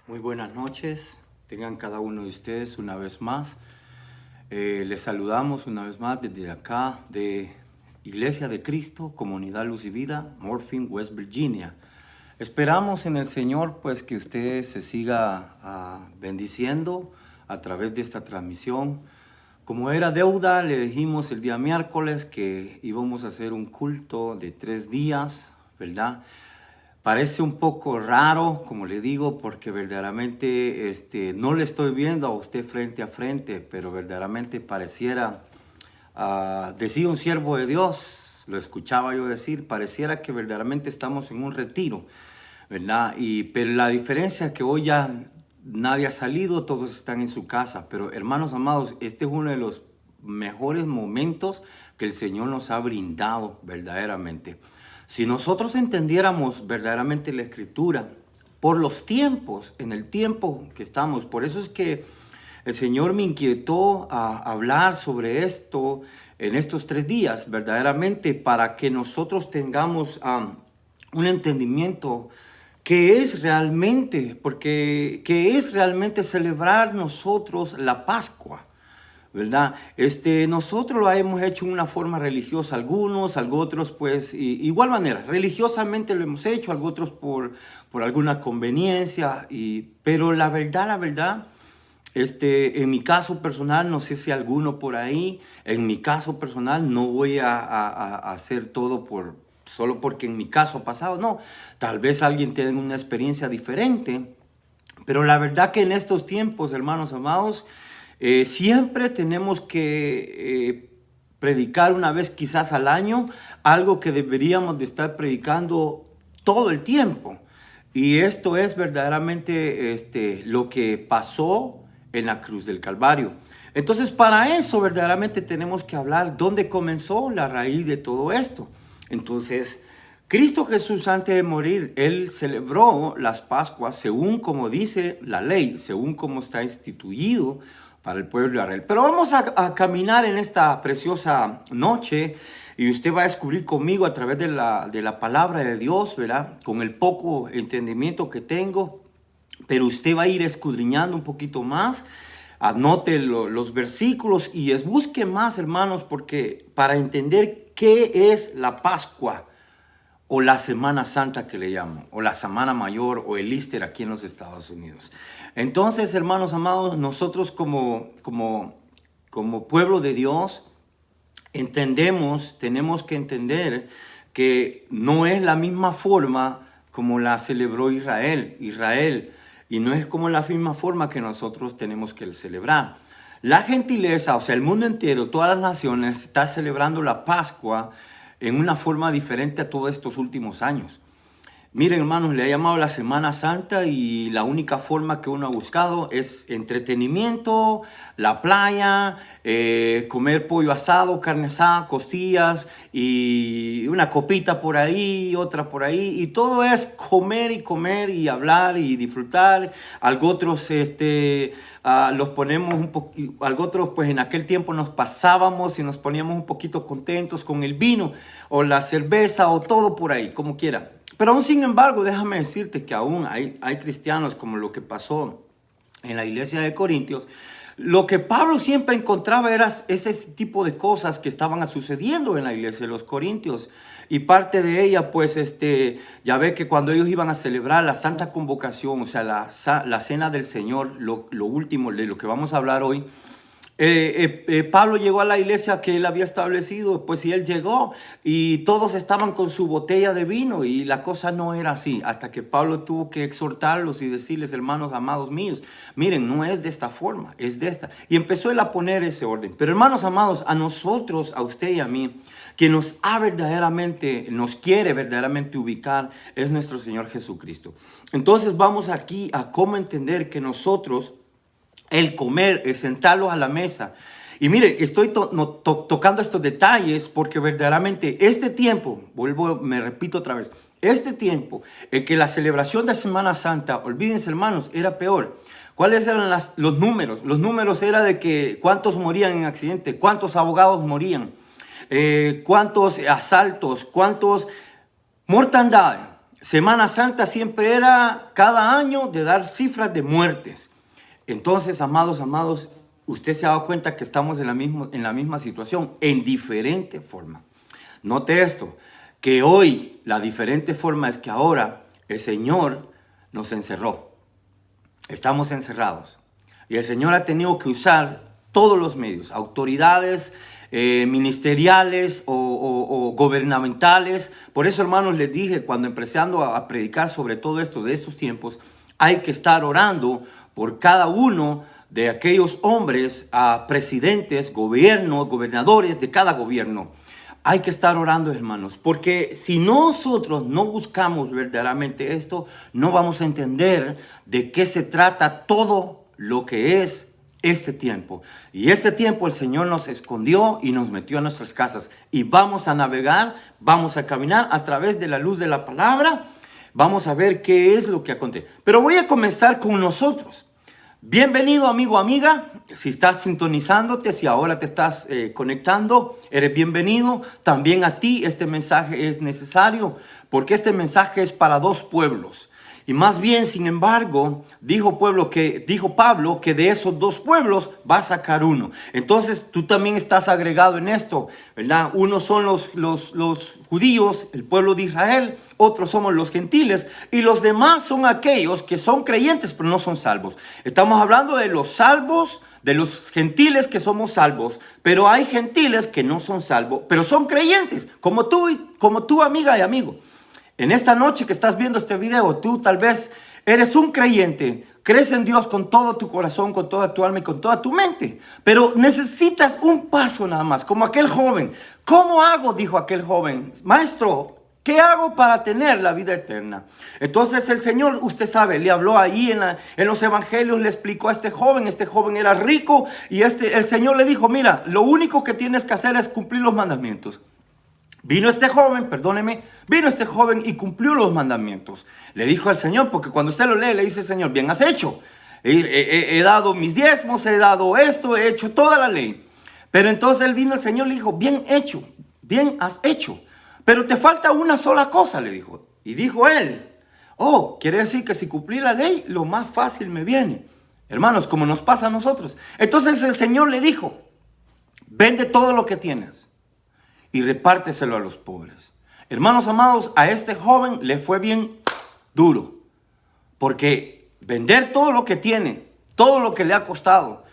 Muy buenas noches, tengan cada uno de ustedes una vez más. Les saludamos una vez más desde acá de Iglesia de Cristo, Comunidad Luz y Vida, Morphing, West Virginia. Esperamos en el Señor pues que usted se siga bendiciendo a través de esta transmisión. Como era deuda, le dijimos el día miércoles que íbamos a hacer un culto de 3 días, ¿verdad? Parece un poco raro, como le digo, porque verdaderamente no le estoy viendo a usted frente a frente, pero verdaderamente pareciera, decía un siervo de Dios, lo escuchaba yo decir, pareciera que verdaderamente estamos en un retiro, ¿verdad? Pero la diferencia es que hoy ya nadie ha salido, todos están en su casa, pero hermanos amados, este es uno de los mejores momentos que el Señor nos ha brindado verdaderamente. Si nosotros entendiéramos verdaderamente la Escritura por los tiempos, en el tiempo que estamos, por eso es que el Señor me inquietó a hablar sobre esto en estos 3 días, verdaderamente para que nosotros tengamos un entendimiento que es realmente, porque que es realmente celebrar nosotros la Pascua. ¿Verdad? Nosotros lo hemos hecho en una forma religiosa, algunos, otros pues, igual manera, religiosamente lo hemos hecho, otros por alguna conveniencia, pero la verdad, en mi caso personal, no sé si alguno por ahí, en mi caso personal no voy a hacer todo solo porque en mi caso ha pasado, no, tal vez alguien tenga una experiencia diferente, pero la verdad que en estos tiempos, hermanos amados, siempre tenemos que predicar una vez quizás al año, algo que deberíamos de estar predicando todo el tiempo. Y esto es verdaderamente lo que pasó en la cruz del Calvario. Entonces, para eso verdaderamente tenemos que hablar dónde comenzó la raíz de todo esto. Entonces, Cristo Jesús, antes de morir, Él celebró las Pascuas según como dice la ley, según como está instituido para el pueblo de Israel. Pero vamos a caminar en esta preciosa noche y usted va a descubrir conmigo a través de la palabra de Dios, ¿verdad? Con el poco entendimiento que tengo, pero usted va a ir escudriñando un poquito más. Anote los versículos y busque más, hermanos, porque para entender qué es la Pascua o la Semana Santa que le llamo, o la Semana Mayor, o el Easter aquí en los Estados Unidos. Entonces, hermanos amados, nosotros como pueblo de Dios, tenemos que entender que no es la misma forma como la celebró Israel, y no es como la misma forma que nosotros tenemos que celebrar. La gentileza, o sea, el mundo entero, todas las naciones, está celebrando la Pascua en una forma diferente a todos estos últimos años. Miren, hermanos, le ha llamado la Semana Santa y la única forma que uno ha buscado es entretenimiento, la playa, comer pollo asado, carne asada, costillas y una copita por ahí, otra por ahí. Y todo es comer y hablar y disfrutar. Algo otros los ponemos un poquito, algo otros pues en aquel tiempo nos pasábamos y nos poníamos un poquito contentos con el vino o la cerveza o todo por ahí, como quiera. Pero aún sin embargo, déjame decirte que aún hay cristianos como lo que pasó en la iglesia de Corintios. Lo que Pablo siempre encontraba era ese tipo de cosas que estaban sucediendo en la iglesia de los Corintios. Y parte de ella, pues, ya ve que cuando ellos iban a celebrar la Santa Convocación, o sea, la Cena del Señor, lo último de lo que vamos a hablar hoy, Pablo llegó a la iglesia que él había establecido, pues y él llegó y todos estaban con su botella de vino y la cosa no era así, hasta que Pablo tuvo que exhortarlos y decirles, hermanos amados míos, miren, no es de esta forma, es de esta. Y empezó él a poner ese orden. Pero hermanos amados, a nosotros, a usted y a mí, quien nos quiere verdaderamente ubicar, es nuestro Señor Jesucristo. Entonces vamos aquí a cómo entender que nosotros, el comer, el sentarlos a la mesa. Y mire, estoy tocando estos detalles porque verdaderamente este tiempo, me repito otra vez, este tiempo en que la celebración de Semana Santa, olvídense hermanos, era peor. ¿Cuáles eran los números? Los números eran de que cuántos morían en accidente, cuántos abogados morían, cuántos asaltos, cuántos mortandad. Semana Santa siempre era cada año de dar cifras de muertes. Entonces, amados, usted se ha dado cuenta que estamos en la misma situación, en diferente forma. Note esto, que hoy la diferente forma es que ahora el Señor nos encerró. Estamos encerrados. Y el Señor ha tenido que usar todos los medios, autoridades ministeriales o gubernamentales. Por eso, hermanos, les dije cuando empezando a predicar sobre todo esto de estos tiempos, hay que estar orando por cada uno de aquellos hombres, presidentes, gobiernos, gobernadores de cada gobierno. Hay que estar orando, hermanos, porque si nosotros no buscamos verdaderamente esto, no vamos a entender de qué se trata todo lo que es este tiempo. Y este tiempo el Señor nos escondió y nos metió a nuestras casas. Y vamos a navegar, vamos a caminar a través de la luz de la palabra. Vamos a ver qué es lo que acontece. Pero voy a comenzar con nosotros. Bienvenido, amigo, amiga. Si estás sintonizándote, si ahora te estás conectando, eres bienvenido. También a ti este mensaje es necesario porque este mensaje es para dos pueblos. Y más bien, sin embargo, dijo Pablo que de esos dos pueblos va a sacar uno. Entonces tú también estás agregado en esto, ¿verdad? Unos son los judíos, el pueblo de Israel, otros somos los gentiles y los demás son aquellos que son creyentes pero no son salvos. Estamos hablando de los salvos, de los gentiles que somos salvos, pero hay gentiles que no son salvos, pero son creyentes, como tú, amiga y amigo. En esta noche que estás viendo este video, tú tal vez eres un creyente, crees en Dios con todo tu corazón, con toda tu alma y con toda tu mente, pero necesitas un paso nada más, como aquel joven. ¿Cómo hago?, dijo aquel joven. Maestro, ¿qué hago para tener la vida eterna? Entonces el Señor, usted sabe, le habló ahí en los evangelios, le explicó a este joven era rico y el Señor le dijo, mira, lo único que tienes que hacer es cumplir los mandamientos. Vino este joven y cumplió los mandamientos. Le dijo al Señor, porque cuando usted lo lee, le dice, Señor, bien has hecho. He dado mis diezmos, he dado esto, he hecho toda la ley. Pero entonces él vino, el Señor le dijo, bien hecho, bien has hecho. Pero te falta una sola cosa, le dijo. Y dijo él, quiere decir que si cumplí la ley, lo más fácil me viene. Hermanos, como nos pasa a nosotros. Entonces el Señor le dijo, vende todo lo que tienes y repárteselo a los pobres. Hermanos amados, a este joven le fue bien duro, porque vender todo lo que tiene, todo lo que le ha costado,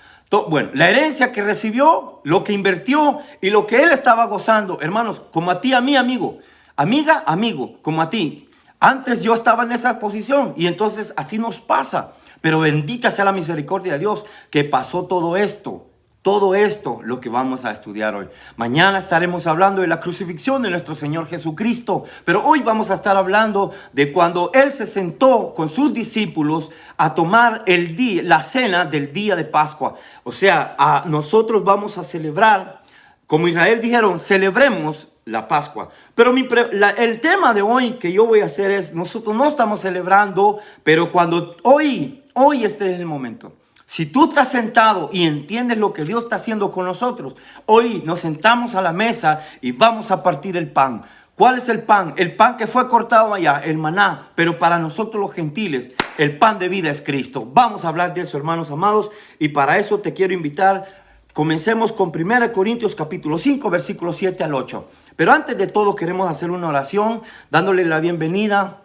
la herencia que recibió, lo que invirtió y lo que él estaba gozando, hermanos, como a ti, a mí, amigo, amiga, amigo, como a ti. Antes yo estaba en esa posición y entonces así nos pasa, pero bendita sea la misericordia de Dios que pasó todo esto. Todo esto lo que vamos a estudiar hoy. Mañana estaremos hablando de la crucifixión de nuestro Señor Jesucristo. Pero hoy vamos a estar hablando de cuando Él se sentó con sus discípulos a tomar la cena del día de Pascua. O sea, nosotros vamos a celebrar, como Israel dijeron, celebremos la Pascua. Pero el tema de hoy que yo voy a hacer es, nosotros no estamos celebrando, pero cuando hoy este es el momento. Si tú te has sentado y entiendes lo que Dios está haciendo con nosotros, hoy nos sentamos a la mesa y vamos a partir el pan. ¿Cuál es el pan? El pan que fue cortado allá, el maná. Pero para nosotros los gentiles, el pan de vida es Cristo. Vamos a hablar de eso, hermanos amados. Y para eso te quiero invitar. Comencemos con 1 Corintios capítulo 5, versículos 7 al 8. Pero antes de todo queremos hacer una oración dándole la bienvenida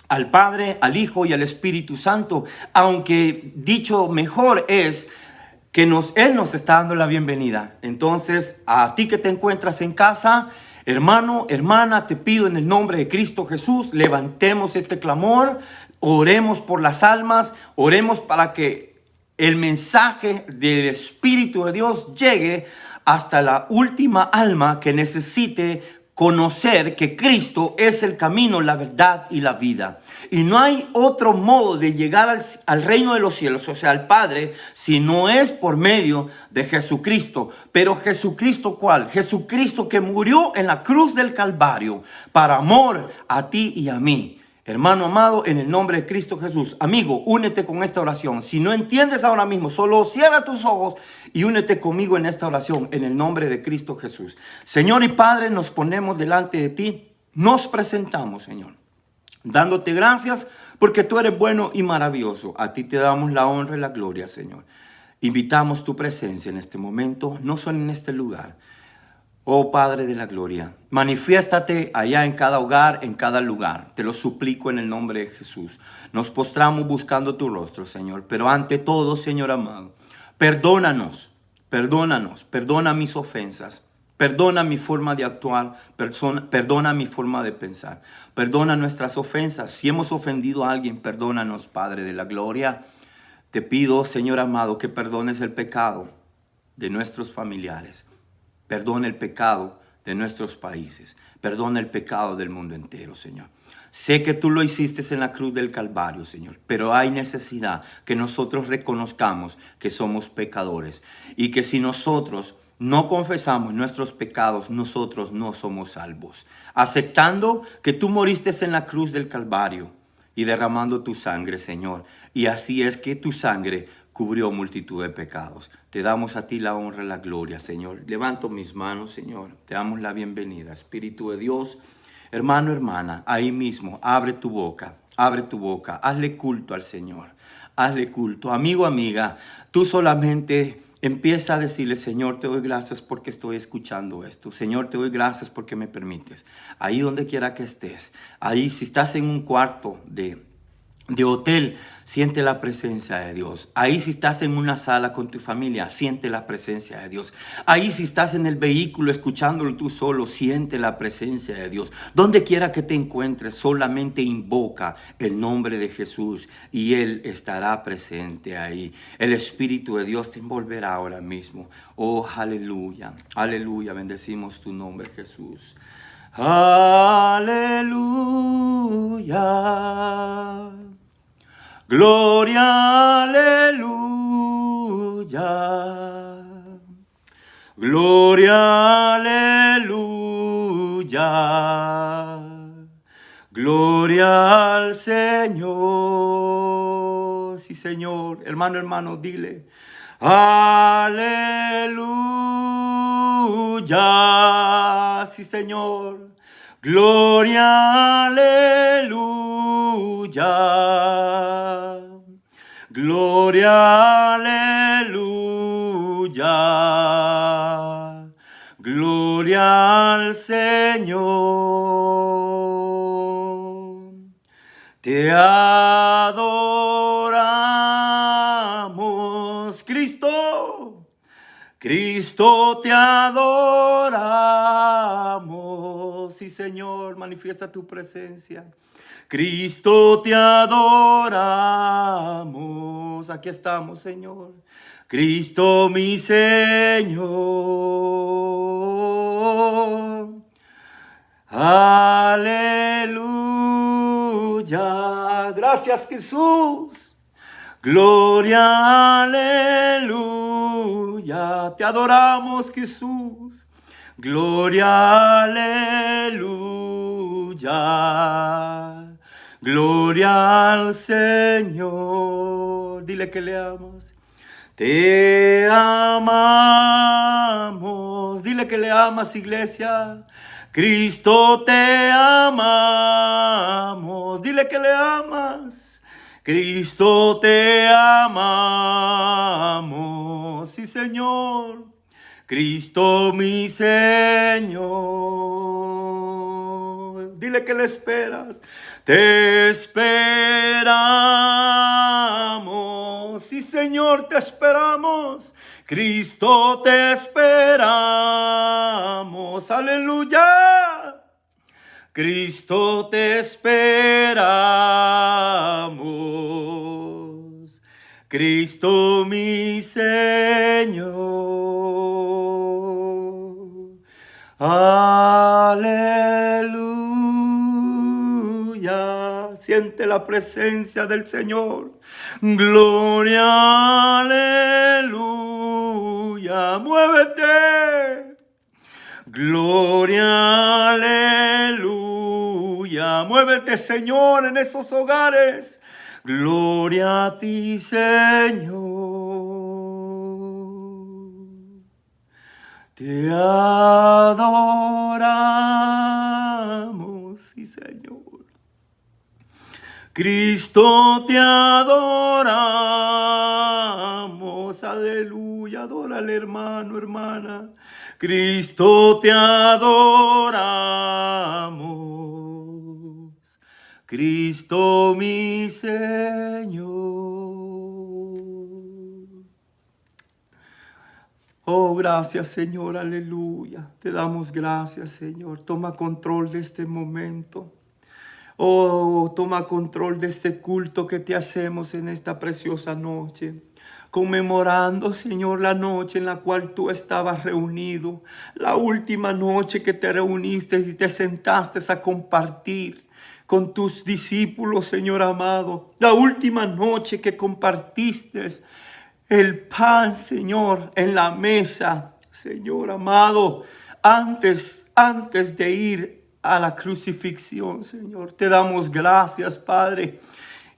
al Padre, al Hijo y al Espíritu Santo, aunque dicho mejor es que Él nos está dando la bienvenida. Entonces, a ti que te encuentras en casa, hermano, hermana, te pido en el nombre de Cristo Jesús, levantemos este clamor, oremos por las almas, oremos para que el mensaje del Espíritu de Dios llegue hasta la última alma que necesite conocer que Cristo es el camino, la verdad y la vida. Y no hay otro modo de llegar al reino de los cielos, o sea, al Padre, si no es por medio de Jesucristo. Pero Jesucristo, ¿cuál? Jesucristo que murió en la cruz del Calvario para amor a ti y a mí. Hermano amado, en el nombre de Cristo Jesús, amigo, únete con esta oración. Si no entiendes ahora mismo, solo cierra tus ojos y únete conmigo en esta oración, en el nombre de Cristo Jesús. Señor y Padre, nos ponemos delante de ti, nos presentamos, Señor. dándote gracias porque tú eres bueno y maravilloso. A ti te damos la honra y la gloria, Señor. Invitamos tu presencia en este momento, no solo en este lugar. Oh Padre de la gloria, manifiéstate allá en cada hogar, en cada lugar. Te lo suplico en el nombre de Jesús. Nos postramos buscando tu rostro, Señor. Pero ante todo, Señor amado, perdónanos, perdónanos, perdona mis ofensas. Perdona mi forma de actuar, perdona mi forma de pensar. Perdona nuestras ofensas. Si hemos ofendido a alguien, perdónanos, Padre de la gloria. Te pido, Señor amado, que perdones el pecado de nuestros familiares. Perdona el pecado de nuestros países. Perdona el pecado del mundo entero, Señor. Sé que tú lo hiciste en la cruz del Calvario, Señor, pero hay necesidad que nosotros reconozcamos que somos pecadores y que si nosotros no confesamos nuestros pecados, nosotros no somos salvos. Aceptando que tú moriste en la cruz del Calvario y derramando tu sangre, Señor. Y así es que tu sangre cubrió multitud de pecados. Te damos a ti la honra y la gloria, Señor. Levanto mis manos, Señor. Te damos la bienvenida. Espíritu de Dios, hermano, hermana, ahí mismo, abre tu boca, hazle culto al Señor, hazle culto. Amigo, amiga, tú solamente empieza a decirle, Señor, te doy gracias porque estoy escuchando esto. Señor, te doy gracias porque me permites. Ahí donde quiera que estés, ahí si estás en un cuarto de hotel, siente la presencia de Dios. Ahí si estás en una sala con tu familia, siente la presencia de Dios. Ahí si estás en el vehículo escuchándolo tú solo, siente la presencia de Dios. Donde quiera que te encuentres, solamente invoca el nombre de Jesús y Él estará presente ahí. El Espíritu de Dios te envolverá ahora mismo. Oh, aleluya, aleluya, bendecimos tu nombre, Jesús. Aleluya. Gloria, aleluya. Gloria, aleluya. Gloria al Señor. Sí, Señor. Hermano, hermano, dile. Aleluya. Sí, Señor. Gloria, aleluya. Gloria, aleluya. Gloria al Señor. Te adoramos, Cristo. Cristo, te adoramos. Sí, Señor, manifiesta tu presencia. Cristo, te adoramos. Aquí estamos, Señor. Cristo, mi Señor. Aleluya. Gracias, Jesús. Gloria, aleluya. Te adoramos, Jesús. Gloria, aleluya. Gloria al Señor. Dile que le amas. Te amamos. Dile que le amas, iglesia. Cristo, te amamos. Dile que le amas. Cristo, te amamos. Sí, Señor. Cristo, mi Señor. Dile que le esperas. Te esperamos. Sí, Señor, te esperamos. Cristo, te esperamos. Aleluya. Cristo, te esperamos. Cristo, mi Señor. Aleluya. Siente la presencia del Señor. Gloria, aleluya. Muévete. Gloria, aleluya. Muévete, Señor, en esos hogares. Gloria a ti, Señor. Te adoramos, sí, Señor. Cristo te adoramos, aleluya, adórale hermano, hermana. Cristo te adoramos, Cristo mi Señor. Oh, gracias Señor, aleluya. Te damos gracias Señor. Toma control de este momento. Oh, toma control de este culto que te hacemos en esta preciosa noche, conmemorando, Señor, la noche en la cual tú estabas reunido, la última noche que te reuniste y te sentaste a compartir con tus discípulos, Señor amado, la última noche que compartiste el pan, Señor, en la mesa, Señor amado, antes de ir a la crucifixión, Señor. Te damos gracias, Padre.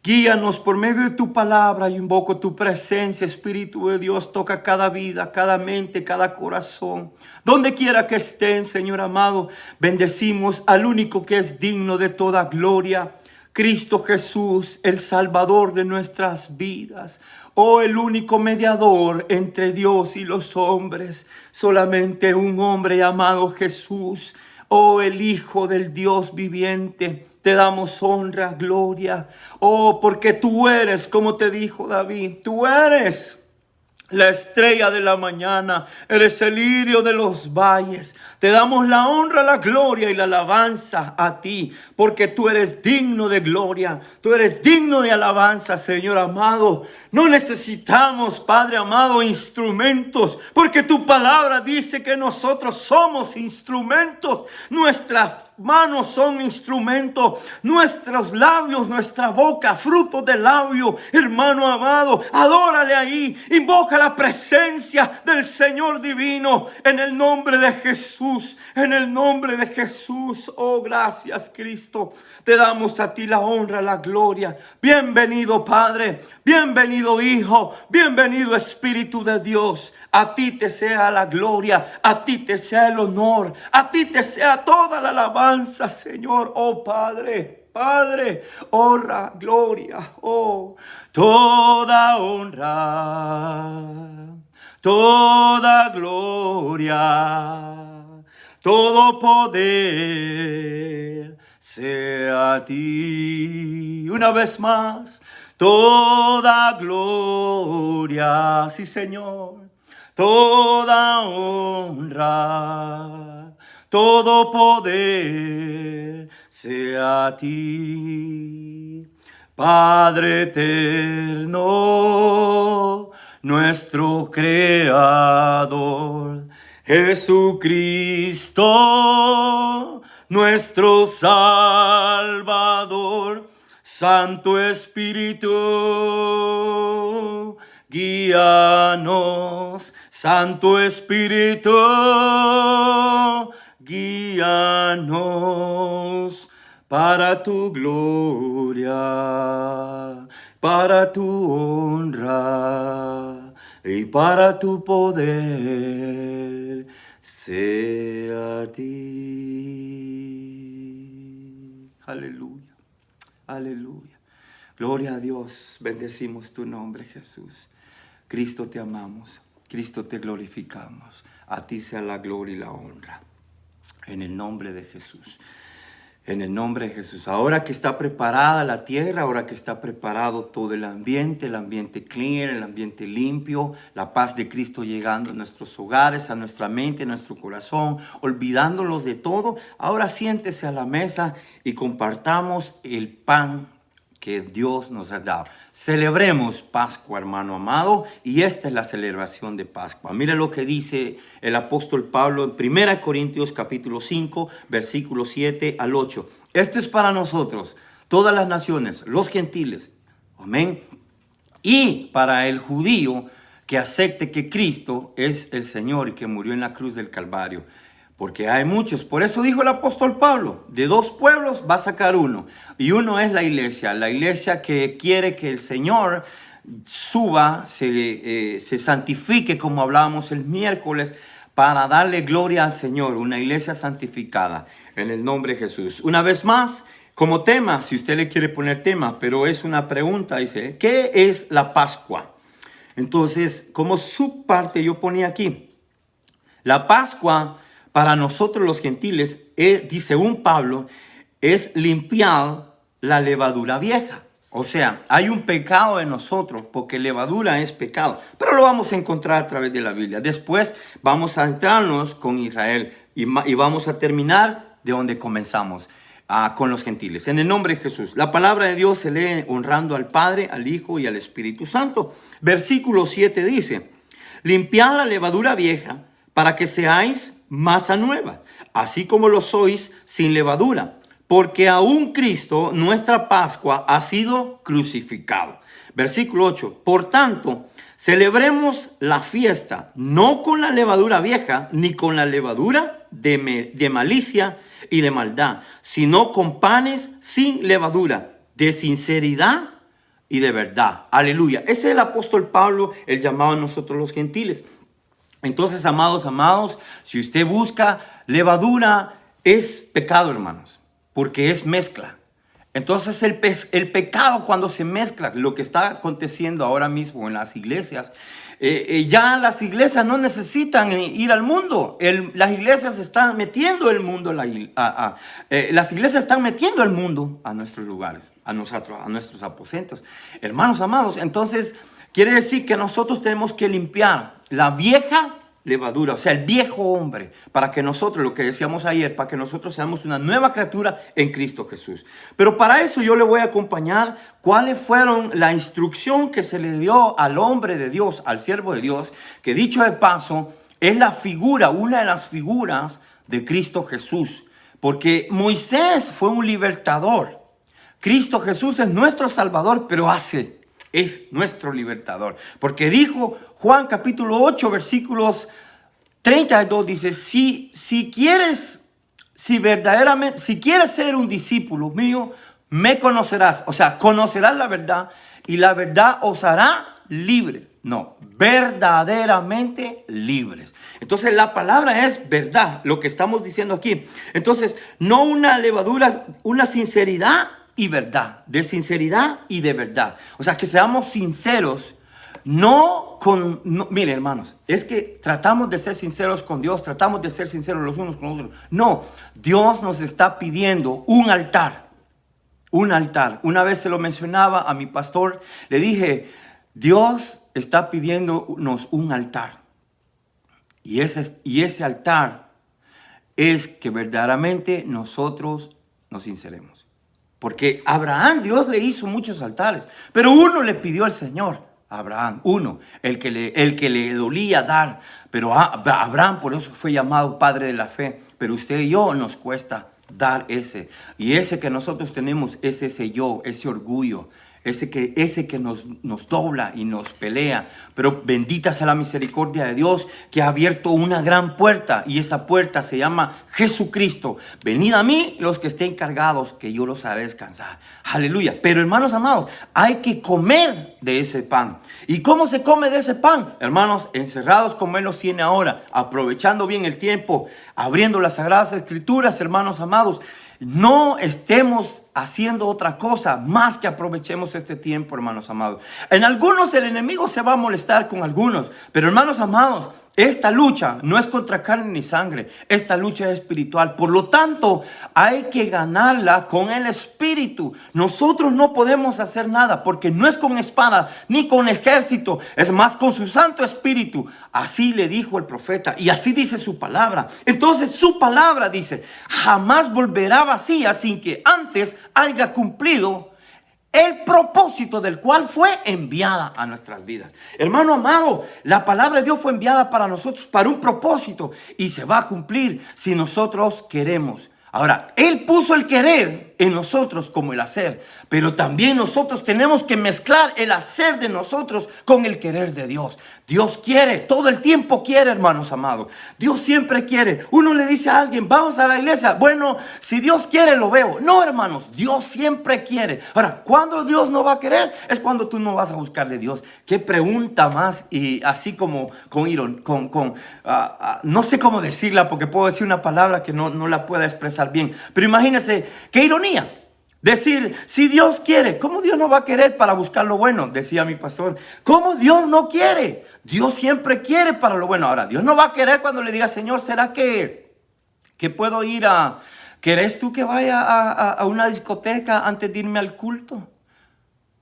Guíanos por medio de tu palabra. Yo invoco tu presencia, Espíritu de Dios. Toca cada vida, cada mente, cada corazón. Donde quiera que estén, Señor amado, bendecimos al único que es digno de toda gloria, Cristo Jesús, el Salvador de nuestras vidas. Oh, el único mediador entre Dios y los hombres. Solamente un hombre llamado Jesús. Oh, el Hijo del Dios viviente, te damos honra, gloria. Oh, porque tú eres, como te dijo David, tú eres la estrella de la mañana, eres el lirio de los valles. Te damos la honra, la gloria y la alabanza a ti, porque tú eres digno de gloria, tú eres digno de alabanza, Señor amado. No necesitamos, Padre amado, instrumentos, porque tu palabra dice que nosotros somos instrumentos. Nuestras manos son instrumentos, nuestros labios, nuestra boca, fruto del labio, hermano amado. Adórale ahí, invoca la presencia del Señor divino en el nombre de Jesús, en el nombre de Jesús. Oh, gracias, Cristo. Te damos a ti la honra, la gloria. Bienvenido, Padre. Bienvenido, Hijo. Bienvenido, Espíritu de Dios. A ti te sea la gloria. A ti te sea el honor. A ti te sea toda la alabanza, Señor. Oh, Padre. Padre, honra, gloria. Oh, toda honra, toda gloria, todo poder sea a ti. Una vez más, toda gloria, sí Señor, toda honra, todo poder sea a ti. Padre eterno, nuestro Creador, Jesucristo, nuestro Salvador, Santo Espíritu, guíanos, Santo Espíritu, guíanos para tu gloria, para tu honra y para tu poder sea a ti. Aleluya, aleluya. Gloria a Dios, bendecimos tu nombre, Jesús. Cristo te amamos, Cristo te glorificamos. A ti sea la gloria y la honra. En el nombre de Jesús. En el nombre de Jesús. Ahora que está preparada la tierra, ahora que está preparado todo el ambiente clear, el ambiente limpio, la paz de Cristo llegando a nuestros hogares, a nuestra mente, a nuestro corazón, olvidándolos de todo. Ahora siéntese a la mesa y compartamos el pan que Dios nos ha dado. Celebremos Pascua, hermano amado, y esta es la celebración de Pascua. Mire lo que dice el apóstol Pablo en 1 Corintios capítulo 5, versículos 7 al 8. Esto es para nosotros, todas las naciones, los gentiles, amén, y para el judío que acepte que Cristo es el Señor y que murió en la cruz del Calvario. Porque hay muchos. Por eso dijo el apóstol Pablo, de dos pueblos va a sacar uno. Y uno es la iglesia que quiere que el Señor suba, se santifique, como hablábamos el miércoles, para darle gloria al Señor. Una iglesia santificada en el nombre de Jesús. Una vez más, Como tema, si usted le quiere poner tema, pero es una pregunta, dice, ¿qué es la Pascua? Entonces, como subparte yo ponía aquí, la Pascua para nosotros los gentiles, dice un Pablo, es limpiar la levadura vieja. O sea, hay un pecado en nosotros, porque levadura es pecado, pero lo vamos a encontrar a través de la Biblia. Después vamos a entrarnos con Israel y vamos a terminar de donde comenzamos, con los gentiles. En el nombre de Jesús. La palabra de Dios se lee honrando al Padre, al Hijo y al Espíritu Santo. Versículo 7 dice, limpiad la levadura vieja para que seáis masa nueva, así como lo sois sin levadura. Porque aún Cristo, nuestra Pascua, ha sido crucificado. Versículo 8. Por tanto, celebremos la fiesta, no con la levadura vieja, ni con la levadura de malicia y de maldad, sino con panes sin levadura, de sinceridad y de verdad. Aleluya. Ese es el apóstol Pablo, el llamado a nosotros los gentiles. Entonces, amados, si usted busca levadura, es pecado, hermanos. Porque es mezcla. Entonces el pecado cuando se mezcla, lo que está aconteciendo ahora mismo en las iglesias, ya las iglesias no necesitan ir al mundo. Las iglesias están metiendo el mundo, las iglesias están metiendo el mundo a nuestros lugares, a nuestros aposentos. Hermanos amados, entonces quiere decir que nosotros tenemos que limpiar la vieja levadura, o sea, el viejo hombre, para que nosotros, lo que decíamos ayer, para que nosotros seamos una nueva criatura en Cristo Jesús. Pero para eso yo le voy a acompañar cuáles fueron la instrucción que se le dio al hombre de Dios, al siervo de Dios, que dicho de paso, es la figura, una de las figuras de Cristo Jesús. Porque Moisés fue un libertador. Cristo Jesús es nuestro Salvador, pero es nuestro libertador. Porque dijo Juan capítulo 8, versículos 32, dice, si quieres ser un discípulo mío, me conocerás. O sea, conocerás la verdad y la verdad os hará libre. No, verdaderamente libres. Entonces la palabra es verdad, lo que estamos diciendo aquí. Entonces, no una levadura, una sinceridad y verdad, de sinceridad y de verdad. O sea, que seamos sinceros, miren, hermanos, es que tratamos de ser sinceros con Dios, tratamos de ser sinceros los unos con los otros. No, Dios nos está pidiendo un altar, un altar. Una vez se lo mencionaba a mi pastor, le dije, Dios está pidiéndonos un altar. Y ese altar es que verdaderamente nosotros nos sinceremos. Porque Abraham, Dios le hizo muchos altares, pero uno le pidió al Señor. Abraham, uno, el que le dolía dar. Pero Abraham por eso fue llamado padre de la fe. Pero usted y yo nos cuesta dar ese. Y ese que nosotros tenemos es ese yo, ese orgullo. Ese que nos dobla y nos pelea. Pero bendita sea la misericordia de Dios que ha abierto una gran puerta. Y esa puerta se llama Jesucristo. Venid a mí los que estén cargados, que yo los haré descansar. Aleluya. Pero hermanos amados, hay que comer de ese pan. ¿Y cómo se come de ese pan? Hermanos, encerrados como Él nos tiene ahora, aprovechando bien el tiempo, abriendo las Sagradas Escrituras, hermanos amados. No estemos haciendo otra cosa más que aprovechemos este tiempo, hermanos amados. En algunos el enemigo se va a molestar con algunos, pero hermanos amados, esta lucha no es contra carne ni sangre, esta lucha es espiritual. Por lo tanto, hay que ganarla con el Espíritu. Nosotros no podemos hacer nada porque no es con espada ni con ejército, es más con su Santo Espíritu. Así le dijo el profeta y así dice su palabra. Entonces su palabra dice, jamás volverá vacía sin que antes haya cumplido el propósito del cual fue enviada a nuestras vidas. Hermano amado, la palabra de Dios fue enviada para nosotros, para un propósito, y se va a cumplir si nosotros queremos. Ahora, Él puso el querer en nosotros como el hacer, pero también nosotros tenemos que mezclar el hacer de nosotros con el querer de Dios. Dios quiere, todo el tiempo quiere, hermanos amados. Dios siempre quiere. Uno le dice a alguien, vamos a la iglesia. Bueno, si Dios quiere, lo veo. No, hermanos, Dios siempre quiere. Ahora, ¿cuándo Dios no va a querer? Es cuando tú no vas a buscar de Dios. Qué pregunta más, y así como no sé cómo decirla, porque puedo decir una palabra que no la pueda expresar bien. Pero imagínense, qué ironía. Decir, si Dios quiere, ¿cómo Dios no va a querer para buscar lo bueno? Decía mi pastor. ¿Cómo Dios no quiere? Dios siempre quiere para lo bueno. Ahora, Dios no va a querer cuando le diga, Señor, ¿será que puedo ir a... ¿Querés tú que vaya a una discoteca antes de irme al culto?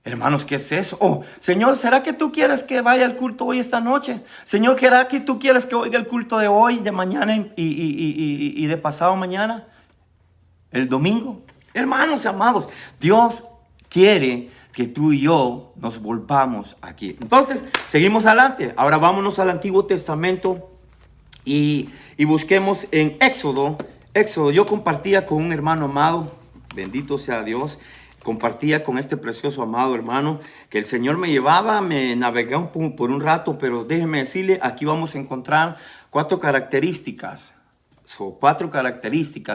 Hermanos, ¿qué es eso? Oh, Señor, ¿será que tú quieres que vaya al culto hoy esta noche? Señor, ¿será que tú quieres que oiga el culto de hoy, de mañana y de pasado mañana? El domingo. Hermanos amados, Dios quiere que tú y yo nos volvamos aquí. Entonces, seguimos adelante. Ahora vámonos al Antiguo Testamento y busquemos en Éxodo. Éxodo, yo compartía con un hermano amado, bendito sea Dios, compartía con este precioso amado hermano, que el Señor me llevaba, me navegué por un rato, pero déjeme decirle, aquí vamos a encontrar cuatro características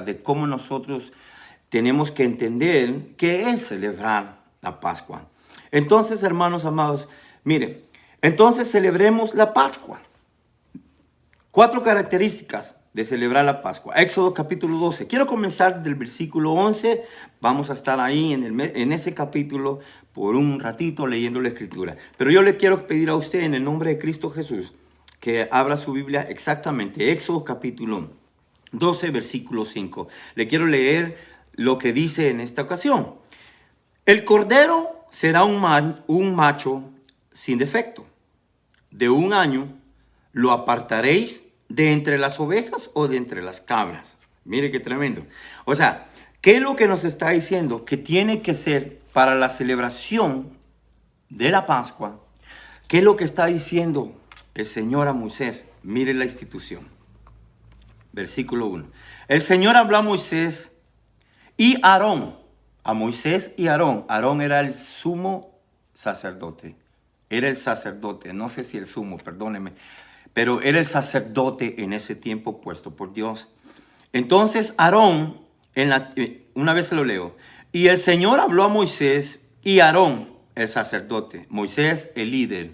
de cómo nosotros tenemos que entender qué es celebrar la Pascua. Entonces, hermanos amados, miren, entonces celebremos la Pascua. Cuatro características de celebrar la Pascua. Éxodo capítulo 12. Quiero comenzar del versículo 11. Vamos a estar ahí en ese capítulo por un ratito leyendo la Escritura. Pero yo le quiero pedir a usted en el nombre de Cristo Jesús que abra su Biblia exactamente. Éxodo capítulo 12, versículo 5. Le quiero leer lo que dice en esta ocasión. El cordero será un macho sin defecto. De 1 año lo apartaréis de entre las ovejas o de entre las cabras. Mire qué tremendo. O sea, ¿qué es lo que nos está diciendo? Que tiene que ser para la celebración de la Pascua. ¿Qué es lo que está diciendo el Señor a Moisés? Mire la institución. Versículo 1. El Señor habló a Moisés y Aarón. A Moisés y Aarón. Aarón era el sumo sacerdote. Era el sacerdote. No sé si el sumo, perdóneme. Pero era el sacerdote en ese tiempo puesto por Dios. Entonces Aarón, una vez se lo leo. Y el Señor habló a Moisés y Aarón, el sacerdote. Moisés, el líder,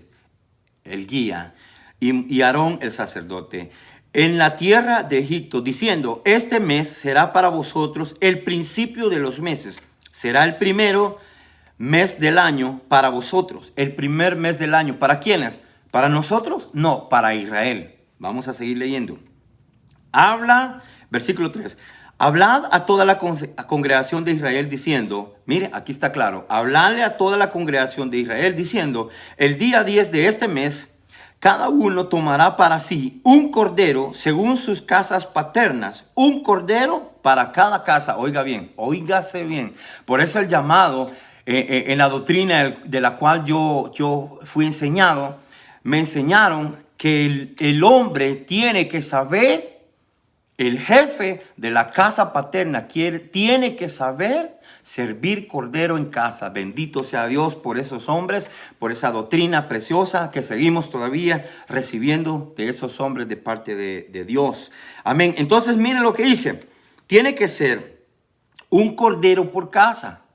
el guía. Y Aarón, el sacerdote. En la tierra de Egipto, diciendo, este mes será para vosotros el principio de los meses. Será el primero mes del año para vosotros. El primer mes del año. ¿Para quiénes? ¿Para nosotros? No, para Israel. Vamos a seguir leyendo. Habla, versículo 3. Hablad a toda la congregación de Israel diciendo, mire, aquí está claro. Habladle a toda la congregación de Israel diciendo, el día 10 de este mes, cada uno tomará para sí un cordero según sus casas paternas. Un cordero para cada casa. Oiga bien, oígase bien. Por eso el llamado en la doctrina de la cual yo fui enseñado, me enseñaron que el hombre tiene que saber, el jefe de la casa paterna tiene que saber servir cordero en casa. Bendito sea Dios por esos hombres, por esa doctrina preciosa que seguimos todavía recibiendo de esos hombres de parte de Dios. Amén. Entonces miren lo que dice. Tiene que ser un cordero por casa.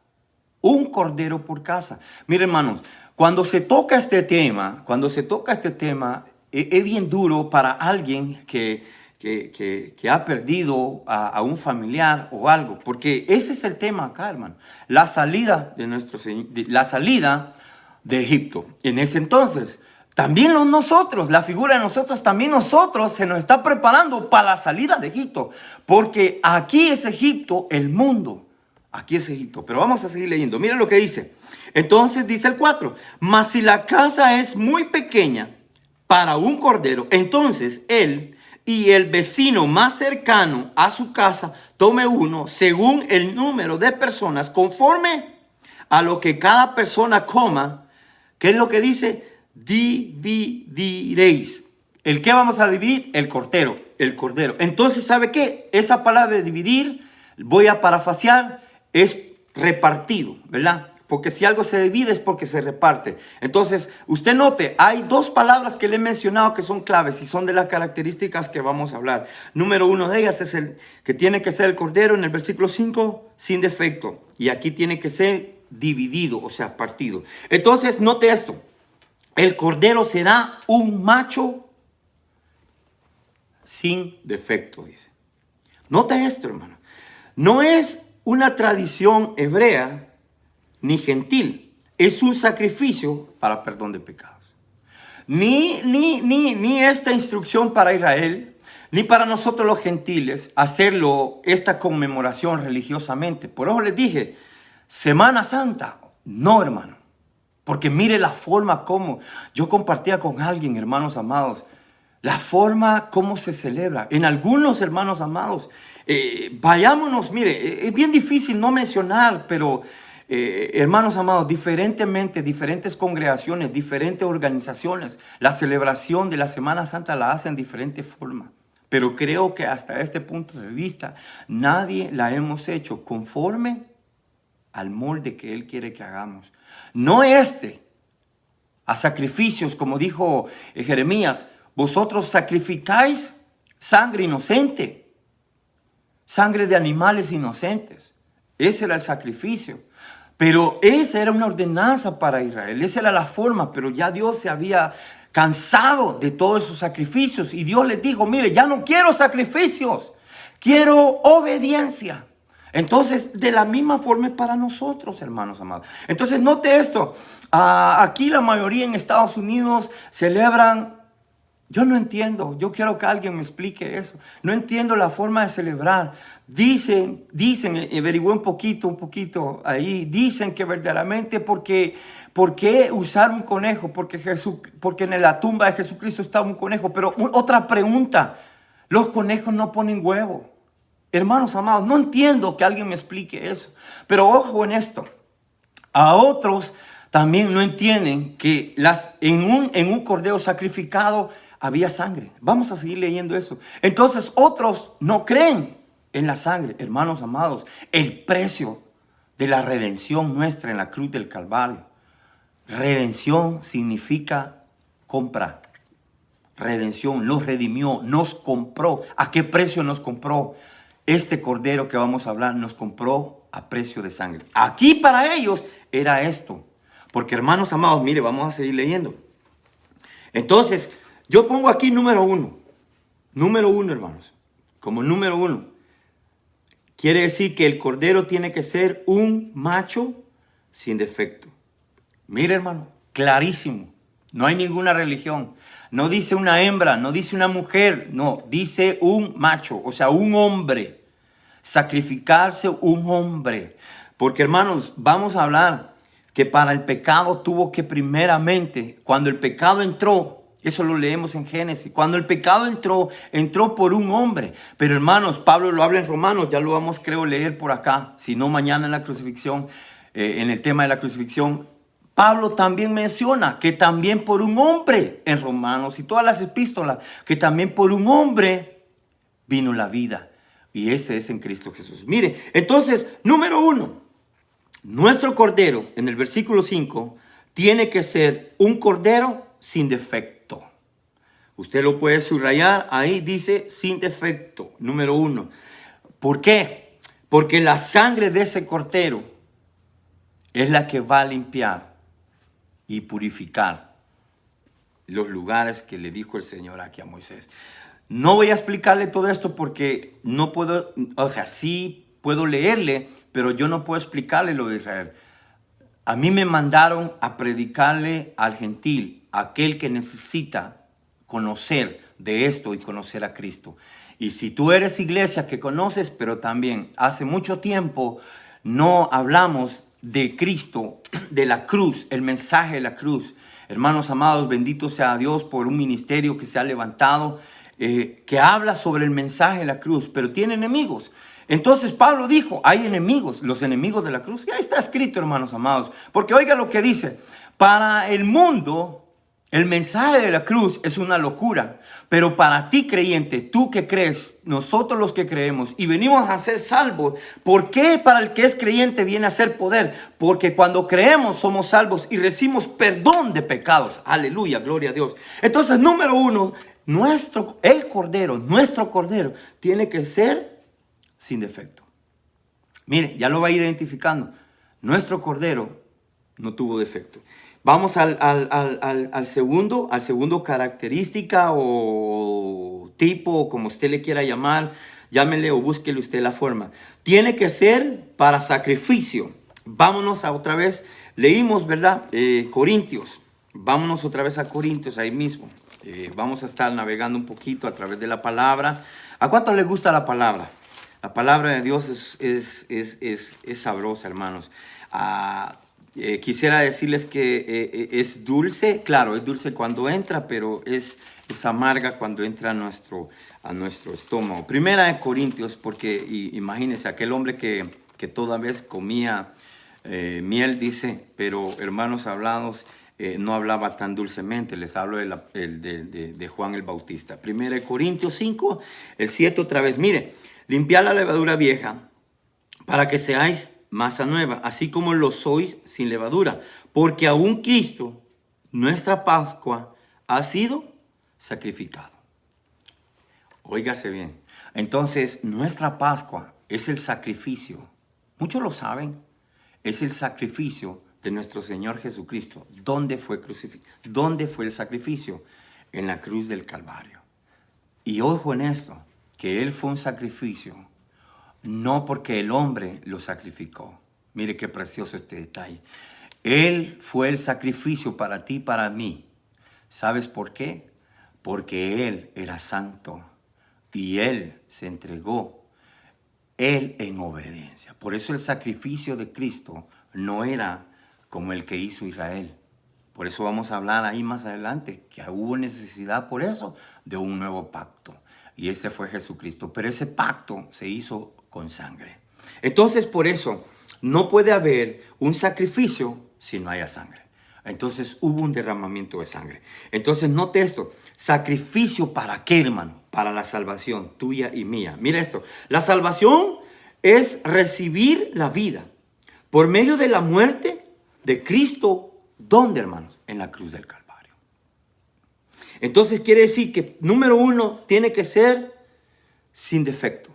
Un cordero por casa. Miren, hermanos. Cuando se toca este tema, es bien duro para alguien que ha perdido a un familiar o algo, porque ese es el tema acá, hermano. La salida de nuestro Señor, la salida de Egipto. En ese entonces, también nosotros, la figura de nosotros, también nosotros se nos está preparando para la salida de Egipto, porque aquí es Egipto, el mundo. Aquí es Egipto, pero vamos a seguir leyendo. Miren lo que dice. Entonces dice el 4, mas si la casa es muy pequeña para un cordero, entonces él y el vecino más cercano a su casa tome uno según el número de personas, conforme a lo que cada persona coma. ¿Qué es lo que dice? Dividiréis. ¿El qué vamos a dividir? El cordero. Entonces, ¿sabe qué? Esa palabra de dividir, voy a parafrasear, es repartido, ¿verdad? Porque si algo se divide es porque se reparte. Entonces, usted note, hay dos palabras que le he mencionado que son claves y son de las características que vamos a hablar. Número 1 de ellas es el que tiene que ser el cordero en el versículo 5 sin defecto. Y aquí tiene que ser dividido, o sea, partido. Entonces, note esto. El cordero será un macho sin defecto, dice. Note esto, hermano. No es una tradición hebrea ni gentil. Es un sacrificio para perdón de pecados. Ni esta instrucción para Israel, ni para nosotros los gentiles, hacerlo esta conmemoración religiosamente. Por eso les dije, Semana Santa, no, hermano. Porque mire la forma como yo compartía con alguien, hermanos amados, la forma como se celebra. En algunos, hermanos amados, vayámonos, mire, es bien difícil no mencionar, pero hermanos amados, diferentes congregaciones, diferentes organizaciones, la celebración de la Semana Santa la hacen de diferente forma. Pero creo que hasta este punto de vista, nadie la hemos hecho conforme al molde que Él quiere que hagamos. No a sacrificios, como dijo Jeremías, vosotros sacrificáis sangre inocente, sangre de animales inocentes. Ese era el sacrificio. Pero esa era una ordenanza para Israel, esa era la forma, pero ya Dios se había cansado de todos esos sacrificios y Dios les dijo, mire, ya no quiero sacrificios, quiero obediencia. Entonces, de la misma forma para nosotros, hermanos amados. Entonces, note esto, aquí la mayoría en Estados Unidos celebran. Yo no entiendo, yo quiero que alguien me explique eso. No entiendo la forma de celebrar. Dicen, averigüé un poquito ahí, dicen que verdaderamente ¿por qué usar un conejo? Porque en la tumba de Jesucristo estaba un conejo. Pero otra pregunta, los conejos no ponen huevo. Hermanos amados, no entiendo que alguien me explique eso. Pero ojo en esto, a otros también no entienden que en un cordero sacrificado había sangre. Vamos a seguir leyendo eso. Entonces otros no creen en la sangre. Hermanos amados, el precio de la redención nuestra en la cruz del Calvario. Redención significa compra. Redención, nos redimió, nos compró. ¿A qué precio nos compró? Este cordero que vamos a hablar nos compró a precio de sangre. Aquí para ellos era esto. Porque hermanos amados, mire, vamos a seguir leyendo. Entonces, yo pongo aquí número uno. Número uno, hermanos. Como número uno. Quiere decir que el cordero tiene que ser un macho sin defecto. Mire, hermano, clarísimo. No hay ninguna religión. No dice una hembra, no dice una mujer. No, dice un macho, o sea, un hombre. Sacrificarse un hombre. Porque, hermanos, vamos a hablar que para el pecado tuvo que primeramente, cuando el pecado entró, eso lo leemos en Génesis. Cuando el pecado entró por un hombre. Pero hermanos, Pablo lo habla en Romanos, ya lo vamos creo leer por acá. Si no mañana en la crucifixión, en el tema de la crucifixión. Pablo también menciona que también por un hombre en Romanos y todas las epístolas, que también por un hombre vino la vida. Y ese es en Cristo Jesús. Mire, entonces, número uno, nuestro cordero en el versículo 5 tiene que ser un cordero sin defecto. Usted lo puede subrayar, ahí dice sin defecto, número uno. ¿Por qué? Porque la sangre de ese cordero es la que va a limpiar y purificar los lugares que le dijo el Señor aquí a Moisés. No voy a explicarle todo esto porque no puedo, o sea, sí puedo leerle, pero yo no puedo explicarle lo de Israel. A mí me mandaron a predicarle al gentil, aquel que necesita conocer de esto y conocer a Cristo. Y si tú eres iglesia que conoces, pero también hace mucho tiempo no hablamos de Cristo, de la cruz, el mensaje de la cruz. Hermanos amados, bendito sea Dios por un ministerio que se ha levantado, que habla sobre el mensaje de la cruz, pero tiene enemigos. Entonces Pablo dijo, hay enemigos, los enemigos de la cruz. Ya está escrito, hermanos amados, porque oiga lo que dice, para el mundo el mensaje de la cruz es una locura, pero para ti creyente, tú que crees, nosotros los que creemos y venimos a ser salvos, ¿por qué para el que es creyente viene a ser poder? Porque cuando creemos somos salvos y recibimos perdón de pecados. Aleluya, gloria a Dios. Entonces, número uno, nuestro cordero tiene que ser sin defecto. Mire, ya lo va identificando. Nuestro cordero no tuvo defecto. Vamos al segundo característica o tipo, como usted le quiera llamar, Llámele o búsquele usted la forma. Tiene que ser para sacrificio. Vámonos a otra vez. Leímos, ¿verdad? Corintios. Vámonos otra vez a Corintios, ahí mismo. Vamos a estar navegando un poquito a través de la palabra. ¿A cuánto le gusta la palabra? La palabra de Dios es sabrosa, hermanos. Quisiera decirles que es dulce. Claro, es dulce cuando entra, pero es amarga cuando entra a nuestro estómago. Primera de Corintios, porque imagínense, aquel hombre que toda vez comía miel, dice, pero hermanos hablados, no hablaba tan dulcemente. Les hablo de Juan el Bautista. Primera de Corintios 5, el 7 otra vez. Mire, limpiad la levadura vieja para que seáis masa nueva, así como lo sois sin levadura. Porque aún Cristo, nuestra Pascua, ha sido sacrificado. Óigase bien. Entonces, nuestra Pascua es el sacrificio. Muchos lo saben. Es el sacrificio de nuestro Señor Jesucristo. ¿Dónde fue crucificado? ¿Dónde fue el sacrificio? En la cruz del Calvario. Y ojo en esto, que Él fue un sacrificio, no porque el hombre lo sacrificó. Mire qué precioso este detalle. Él fue el sacrificio para ti y para mí. ¿Sabes por qué? Porque Él era santo y Él se entregó, Él en obediencia. Por eso el sacrificio de Cristo no era como el que hizo Israel. Por eso vamos a hablar ahí más adelante, que hubo necesidad por eso de un nuevo pacto. Y ese fue Jesucristo. Pero ese pacto se hizo con sangre. Entonces, por eso, no puede haber un sacrificio si no haya sangre. Entonces, hubo un derramamiento de sangre. Entonces, note esto. ¿Sacrificio para qué, hermano? Para la salvación tuya y mía. Mira esto. La salvación es recibir la vida por medio de la muerte de Cristo. ¿Dónde, hermanos? En la cruz del Calvario. Entonces, quiere decir que, número 1, tiene que ser sin defecto.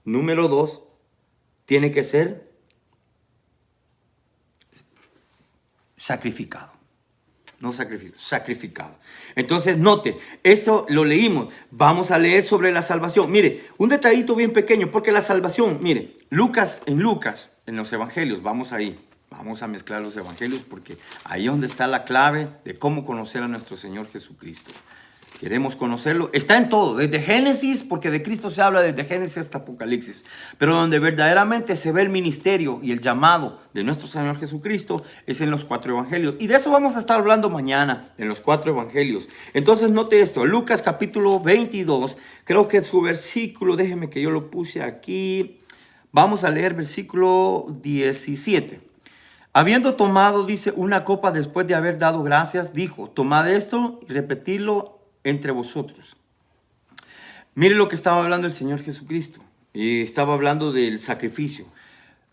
Número 2, tiene que ser sacrificado. No sacrificado, sacrificado. Entonces, note, eso lo leímos. Vamos a leer sobre la salvación. Mire, un detallito bien pequeño, porque la salvación, mire, en Lucas, en los evangelios, vamos ahí. Vamos a mezclar los evangelios porque ahí es donde está la clave de cómo conocer a nuestro Señor Jesucristo. Queremos conocerlo. Está en todo, desde Génesis, porque de Cristo se habla desde Génesis hasta Apocalipsis. Pero donde verdaderamente se ve el ministerio y el llamado de nuestro Señor Jesucristo es en los 4 evangelios. Y de eso vamos a estar hablando mañana, en los 4 evangelios. Entonces note esto, Lucas capítulo 22, creo que su versículo, déjeme que yo lo puse aquí. Vamos a leer versículo 17. Habiendo tomado, dice, una copa después de haber dado gracias, dijo, tomad esto y repetidlo entre vosotros. Mire lo que estaba hablando el Señor Jesucristo. Y estaba hablando del sacrificio.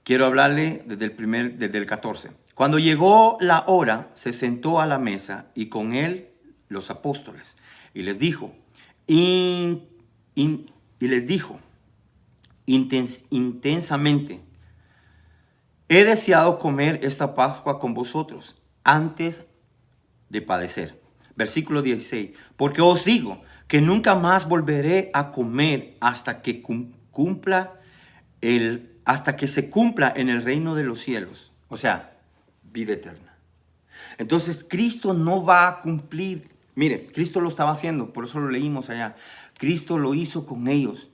Quiero hablarle desde el 14. Cuando llegó la hora, se sentó a la mesa y con él los apóstoles. Y les dijo, intensamente, he deseado comer esta Pascua con vosotros antes de padecer. Versículo 16. Porque os digo que nunca más volveré a comer hasta que se cumpla en el reino de los cielos. O sea, vida eterna. Entonces, Cristo no va a cumplir. Mire, Cristo lo estaba haciendo, por eso lo leímos allá. Cristo lo hizo con ellos,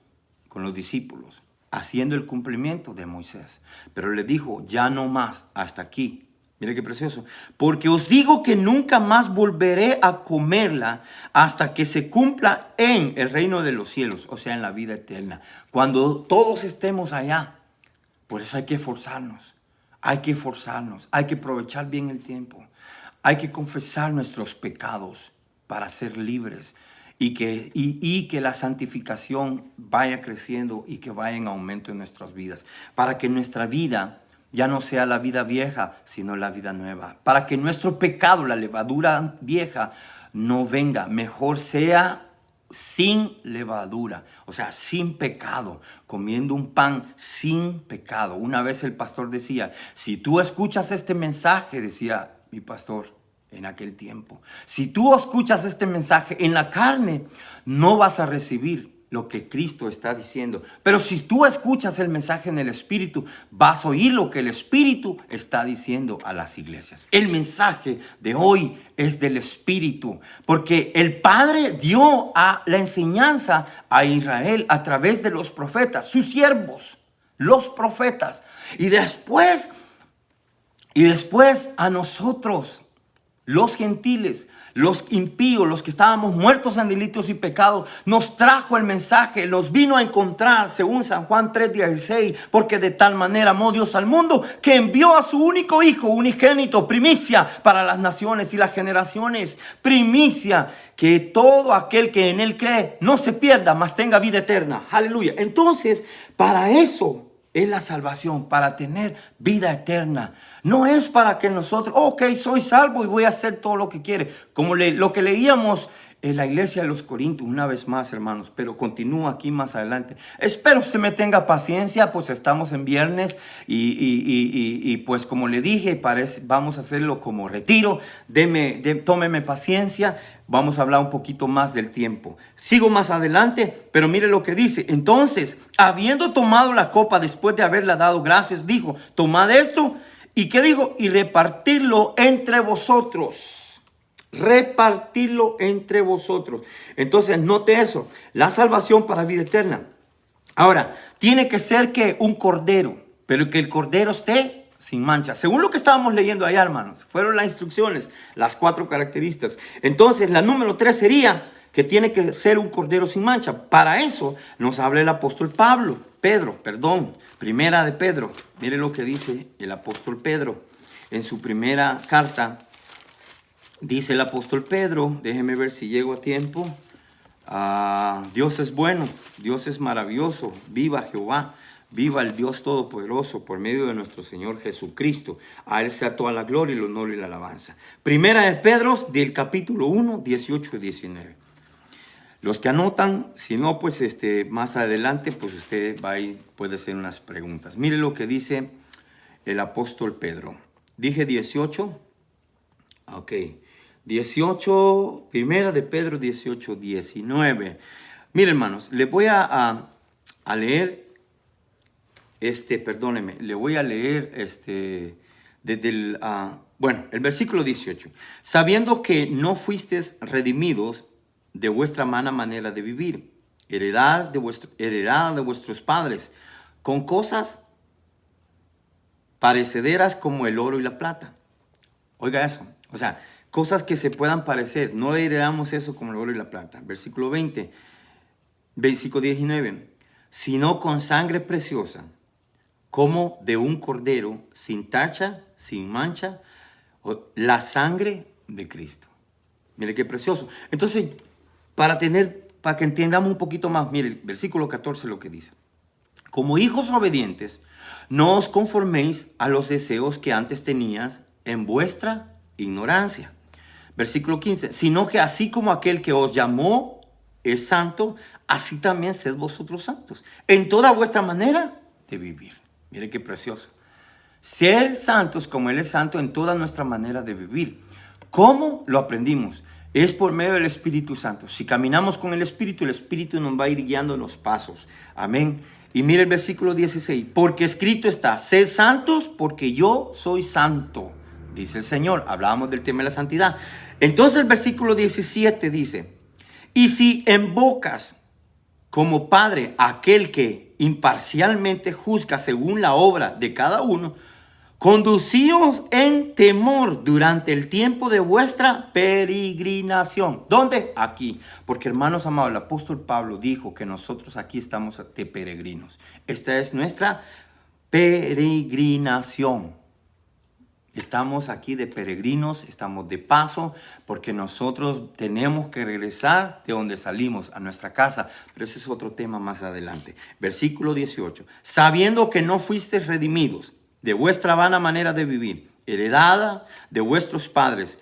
con los discípulos, haciendo el cumplimiento de Moisés. Pero le dijo, ya no más, hasta aquí. Mire qué precioso. Porque os digo que nunca más volveré a comerla hasta que se cumpla en el reino de los cielos, o sea, en la vida eterna. Cuando todos estemos allá. Por eso hay que esforzarnos. Hay que esforzarnos. Hay que aprovechar bien el tiempo. Hay que confesar nuestros pecados para ser libres. Y que la santificación vaya creciendo y que vaya en aumento en nuestras vidas. Para que nuestra vida ya no sea la vida vieja, sino la vida nueva. Para que nuestro pecado, la levadura vieja, no venga. Mejor sea sin levadura, o sea, sin pecado, comiendo un pan sin pecado. Una vez el pastor decía, si tú escuchas este mensaje, decía mi pastor, en aquel tiempo, si tú escuchas este mensaje en la carne, no vas a recibir lo que Cristo está diciendo. Pero si tú escuchas el mensaje en el Espíritu, vas a oír lo que el Espíritu está diciendo a las iglesias. El mensaje de hoy es del Espíritu, porque el Padre dio la enseñanza a Israel a través de los profetas, sus siervos, los profetas. Y después a nosotros, los gentiles, los impíos, los que estábamos muertos en delitos y pecados, nos trajo el mensaje, nos vino a encontrar, según San Juan 3:16, porque de tal manera amó Dios al mundo que envió a su único Hijo, unigénito, primicia para las naciones y las generaciones, primicia, que todo aquel que en Él cree no se pierda, mas tenga vida eterna. Aleluya. Entonces, para eso es la salvación, para tener vida eterna. No es para que nosotros, ok, soy salvo y voy a hacer todo lo que quiere. Como lo que leíamos en la iglesia de los Corintios, una vez más, hermanos, pero continúa aquí más adelante. Espero usted me tenga paciencia, pues estamos en viernes y pues como le dije, vamos a hacerlo como retiro. Tómeme paciencia. Vamos a hablar un poquito más del tiempo. Sigo más adelante, pero mire lo que dice. Entonces, habiendo tomado la copa después de haberla dado gracias, dijo, tomad esto. ¿Y qué dijo? Y repartirlo entre vosotros. Repartirlo entre vosotros. Entonces, note eso. La salvación para vida eterna. Ahora, tiene que ser que un cordero, pero que el cordero esté sin mancha. Según lo que estábamos leyendo allá, hermanos, fueron las instrucciones, las 4 características. Entonces, la número 3 sería que tiene que ser un cordero sin mancha. Para eso nos habla el apóstol Primera de Pedro. Mire lo que dice el apóstol Pedro en su primera carta. Dice el apóstol Pedro, déjeme ver si llego a tiempo. Dios es bueno, Dios es maravilloso, viva Jehová. Viva el Dios Todopoderoso por medio de nuestro Señor Jesucristo. A Él sea toda la gloria, el honor y la alabanza. Primera de Pedro, del capítulo 1, 18 y 19. Los que anotan, si no, pues más adelante, pues usted va y puede hacer unas preguntas. Mire lo que dice el apóstol Pedro. Dije 18. Ok. 18, Primera de Pedro 18, 19. Mire, hermanos, les voy a leer. Le voy a leer desde el versículo 18. Sabiendo que no fuisteis redimidos de vuestra mala manera de vivir, heredada de vuestros padres, con cosas parecederas como el oro y la plata. Oiga eso. O sea, cosas que se puedan parecer. No heredamos eso como el oro y la plata. Versículo 20. Versículo 19. Sino con sangre preciosa, como de un cordero sin tacha, sin mancha, la sangre de Cristo. Mire qué precioso. Entonces, para que entendamos un poquito más, mire el versículo 14 lo que dice. Como hijos obedientes, no os conforméis a los deseos que antes tenías en vuestra ignorancia. Versículo 15. Sino que así como aquel que os llamó es santo, así también sed vosotros santos en toda vuestra manera de vivir. Mire qué precioso. Ser santos como Él es santo en toda nuestra manera de vivir. ¿Cómo lo aprendimos? Es por medio del Espíritu Santo. Si caminamos con el Espíritu nos va a ir guiando los pasos. Amén. Y mire el versículo 16. Porque escrito está, sed santos porque yo soy santo, dice el Señor. Hablábamos del tema de la santidad. Entonces el versículo 17 dice, y si invocas como Padre aquel que imparcialmente juzga según la obra de cada uno, conducíos en temor durante el tiempo de vuestra peregrinación. ¿Dónde? Aquí. Porque, hermanos amados, el apóstol Pablo dijo que nosotros aquí estamos de peregrinos. Esta es nuestra peregrinación. Estamos aquí de peregrinos, estamos de paso, porque nosotros tenemos que regresar de donde salimos, a nuestra casa. Pero ese es otro tema más adelante. Versículo 18. Sabiendo que no fuisteis redimidos de vuestra vana manera de vivir, heredada de vuestros padres,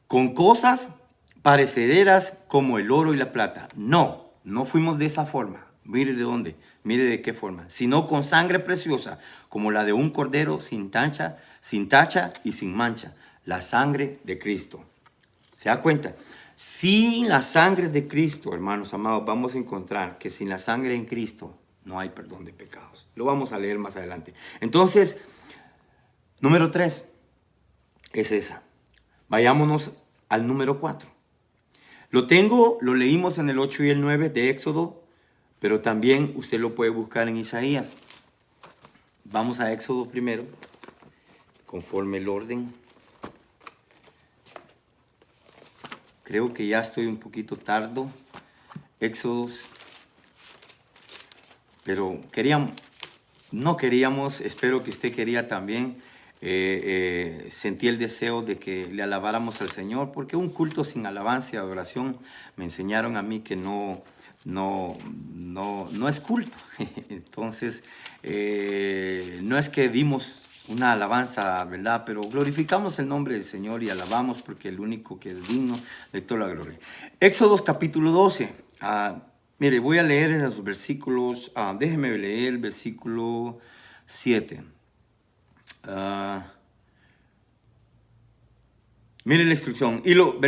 con cosas parecederas como el oro y la plata. No fuimos de esa forma. Mire de dónde, mire de qué forma. Sino con sangre preciosa, como la de un cordero sin tacha y sin mancha, la sangre de Cristo. ¿Se da cuenta? Sin la sangre de Cristo, hermanos amados, vamos a encontrar que sin la sangre en Cristo no hay perdón de pecados. Lo vamos a leer más adelante. Entonces, número 3 es esa. Vayámonos al número 4. Lo leímos en el 8 y el 9 de Éxodo, pero también usted lo puede buscar en Isaías. Vamos a Éxodo primero, conforme el orden. Creo que ya estoy un poquito tardo. Éxodos. Pero no queríamos, espero que usted quería también, sentí el deseo de que le alabáramos al Señor, porque un culto sin alabanza y adoración me enseñaron a mí que no es culto. Entonces, no es que dimos una alabanza, ¿verdad? Pero glorificamos el nombre del Señor y alabamos porque el único que es digno de toda la gloria. Éxodo capítulo 12. Mire, voy a leer en los versículos, déjeme leer el versículo 7. Mire la instrucción,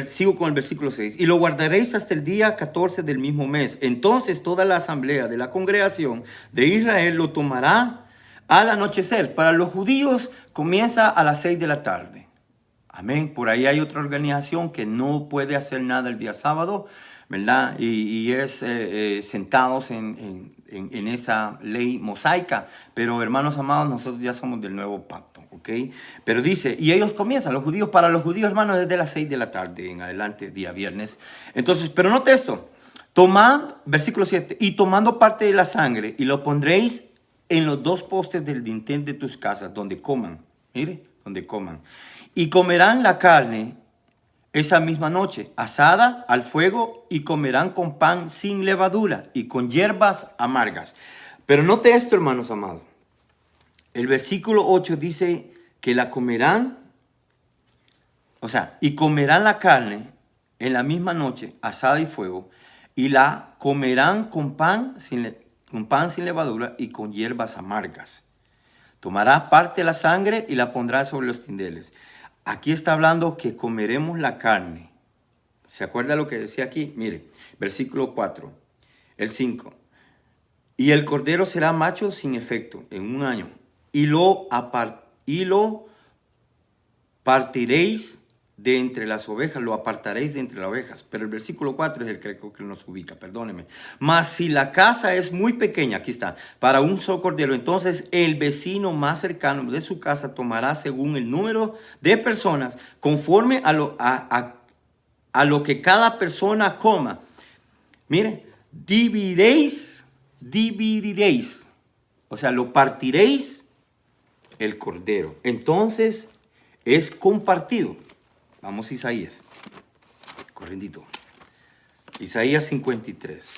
sigo con el versículo 6. Y lo guardaréis hasta el día 14 del mismo mes. Entonces toda la asamblea de la congregación de Israel lo tomará al anochecer. Para los judíos comienza a las 6 de la tarde. Amén. Por ahí hay otra organización que no puede hacer nada el día sábado, ¿verdad? Y es sentados en esa ley mosaica. Pero hermanos amados, nosotros ya somos del nuevo pacto, ¿ok? Pero dice, y ellos comienzan, para los judíos, hermanos, desde las 6 de la tarde en adelante, día viernes. Entonces, pero note esto, versículo 7, y tomando parte de la sangre, y lo pondréis en los 2 postes del dintel de tus casas, donde coman, mire, donde coman. Y comerán la carne esa misma noche, asada al fuego, y comerán con pan sin levadura y con hierbas amargas. Pero note esto, hermanos amados. El versículo 8 dice que la comerán, y comerán la carne en la misma noche, asada y fuego, y la comerán con pan sin levadura y con hierbas amargas. Tomará parte de la sangre y la pondrá sobre los tindeles. Aquí está hablando que comeremos la carne. ¿Se acuerda lo que decía aquí? Mire, versículo 4, el 5. Y el cordero será macho sin efecto en un año. Y lo partiréis de entre las ovejas, lo apartaréis de entre las ovejas. Pero el versículo 4 es el que creo que nos ubica, perdóneme. Mas si la casa es muy pequeña, aquí está, para un solo cordero, entonces el vecino más cercano de su casa tomará según el número de personas, conforme a lo que cada persona coma. Mire, dividiréis, o sea, lo partiréis el cordero. Entonces es compartido. Vamos a Isaías, corriendito. Isaías 53.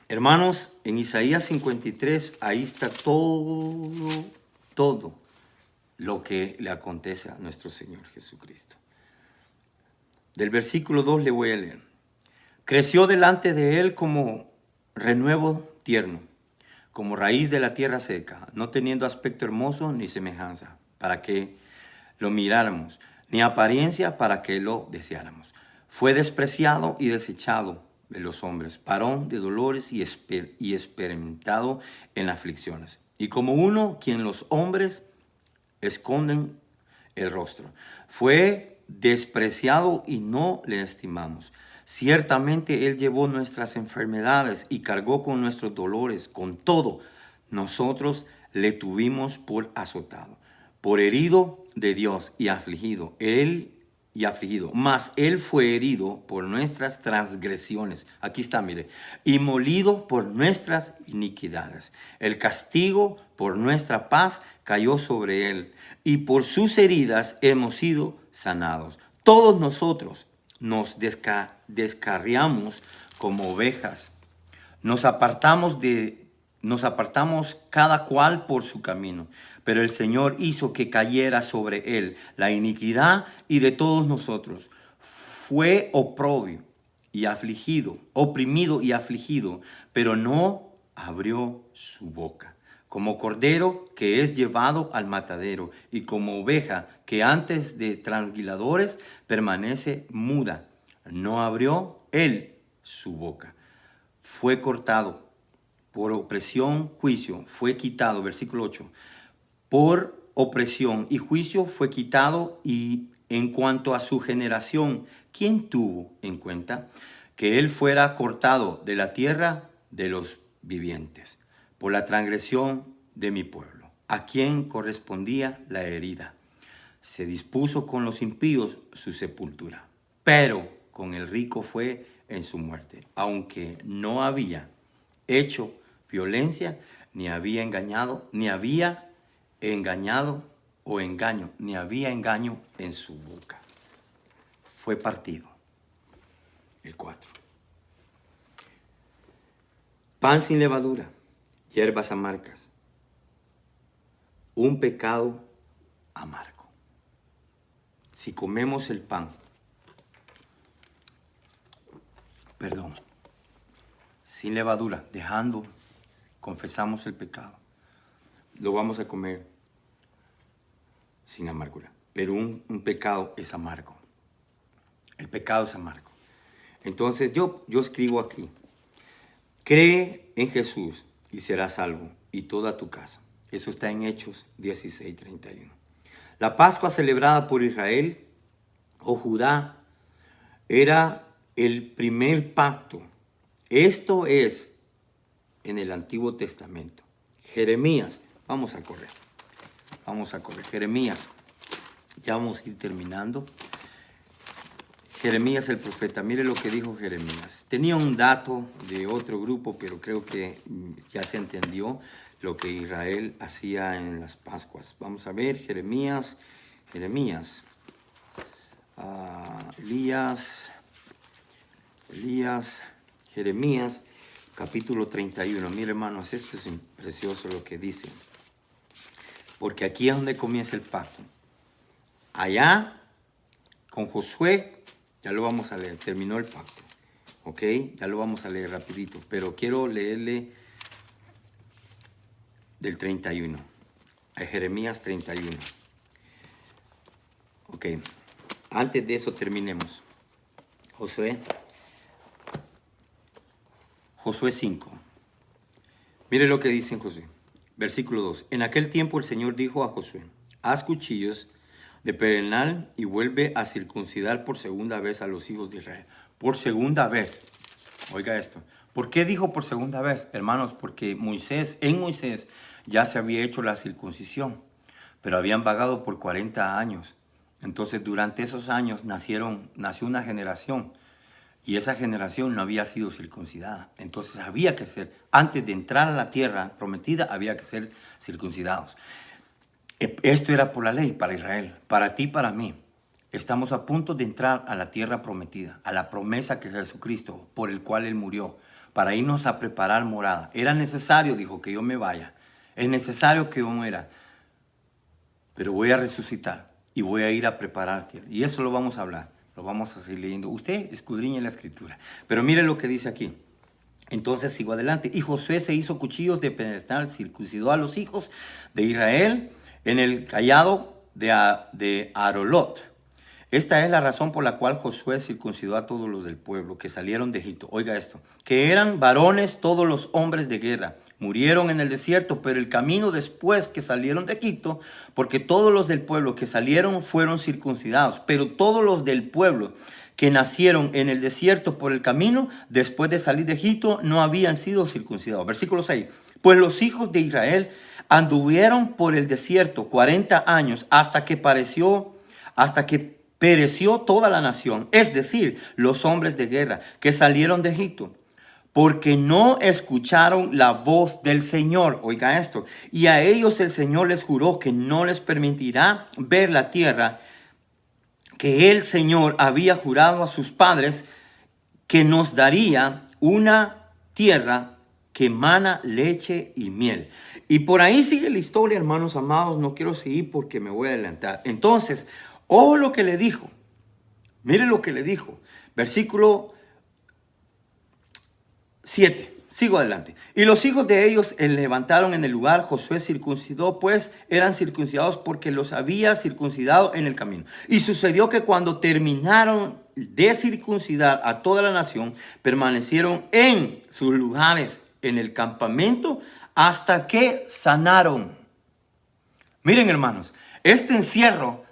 Hermanos, en Isaías 53, ahí está todo lo que le acontece a nuestro Señor Jesucristo. Del versículo 2 le voy a leer. Creció delante de él como renuevo tierno, como raíz de la tierra seca, no teniendo aspecto hermoso ni semejanza, para que lo miráramos, ni apariencia para que lo deseáramos. Fue despreciado y desechado de los hombres, varón de dolores y experimentado en aflicciones. Y como uno quien los hombres esconden el rostro. Fue despreciado y no le estimamos. Ciertamente Él llevó nuestras enfermedades y cargó con nuestros dolores. Con todo, nosotros le tuvimos por azotado, por herido de Dios y afligido. Mas Él fue herido por nuestras transgresiones. Aquí está, mire. Y molido por nuestras iniquidades. El castigo por nuestra paz cayó sobre Él. Y por sus heridas hemos sido sanados. Todos nosotros nos descarriamos como ovejas. Nos apartamos cada cual por su camino. Pero el Señor hizo que cayera sobre él la iniquidad y de todos nosotros. Fue oprimido y afligido, pero no abrió su boca. Como cordero que es llevado al matadero y como oveja que antes de transguiladores permanece muda. no abrió él su boca. Fue cortado por opresión, juicio, fue quitado, versículo 8. Por opresión y juicio fue quitado, y en cuanto a su generación, ¿quién tuvo en cuenta que él fuera cortado de la tierra de los vivientes por la transgresión de mi pueblo? ¿A quién correspondía la herida? Se dispuso con los impíos su sepultura, pero con el rico fue en su muerte, aunque no había hecho violencia, ni había engañado o engaño, ni había engaño en su boca. Fue partido. El 4. Pan sin levadura, hierbas amargas, un pecado amargo. Si comemos el pan, sin levadura, confesamos el pecado, lo vamos a comer sin amargura. Pero un pecado es amargo. El pecado es amargo. Entonces yo escribo aquí: cree en Jesús y serás salvo, y toda tu casa. Eso está en Hechos 16:31. La Pascua celebrada por Israel o Judá era el primer pacto. Esto es en el Antiguo Testamento. Jeremías, vamos a correr. Jeremías, ya vamos a ir terminando. Jeremías el profeta, mire lo que dijo Jeremías. Tenía un dato de otro grupo, pero creo que ya se entendió lo que Israel hacía en las Pascuas. Vamos a ver, Jeremías, Jeremías, capítulo 31. Mire, hermanos, esto es precioso lo que dice. Porque aquí es donde comienza el pacto. Allá, con Josué, ya lo vamos a leer, terminó el pacto. ¿Ok? Ya lo vamos a leer rapidito, pero quiero leerle del 31, a Jeremías 31. Ok, antes de eso terminemos. Josué 5. Mire lo que dice en Josué, versículo 2. En aquel tiempo el Señor dijo a Josué: haz cuchillos de pedernal y vuelve a circuncidar por segunda vez a los hijos de Israel. Por segunda vez. Oiga esto. ¿Por qué dijo por segunda vez, hermanos? Porque en Moisés ya se había hecho la circuncisión, pero habían vagado por 40 años. Entonces, durante esos años nació una generación, y esa generación no había sido circuncidada. Entonces había que ser, antes de entrar a la tierra prometida, había que ser circuncidados. Esto era por la ley para Israel, para ti, para mí. Estamos a punto de entrar a la tierra prometida, a la promesa que Jesucristo, por el cual Él murió, para irnos a preparar morada. Era necesario, dijo, que yo me vaya. Es necesario que yo muera, pero voy a resucitar y voy a ir a preparar tierra. Y eso lo vamos a hablar, lo vamos a seguir leyendo. Usted escudriñe la escritura. Pero mire lo que dice aquí. Entonces sigo adelante. Y Josué se hizo cuchillos de pedernal, circuncidó a los hijos de Israel en el cayado de Arolot. Esta es la razón por la cual Josué circuncidó a todos los del pueblo que salieron de Egipto. Oiga esto, que eran varones todos los hombres de guerra. Murieron en el desierto, pero el camino después que salieron de Egipto, porque todos los del pueblo que salieron fueron circuncidados, pero todos los del pueblo que nacieron en el desierto por el camino, después de salir de Egipto, no habían sido circuncidados. Versículo 6. Pues los hijos de Israel anduvieron por el desierto 40 años hasta que pereció toda la nación, es decir, los hombres de guerra que salieron de Egipto, porque no escucharon la voz del Señor. Oiga esto. Y a ellos el Señor les juró que no les permitirá ver la tierra que el Señor había jurado a sus padres, que nos daría una tierra que emana leche y miel. Y por ahí sigue la historia, hermanos amados. No quiero seguir porque me voy a adelantar. Entonces, ojo lo que le dijo. Mire lo que le dijo. Versículo 7. Sigo adelante. Y los hijos de ellos levantaron en el lugar. Josué circuncidó, pues eran circuncidados porque los había circuncidado en el camino. Y sucedió que cuando terminaron de circuncidar a toda la nación, permanecieron en sus lugares en el campamento hasta que sanaron. Miren, hermanos, este encierro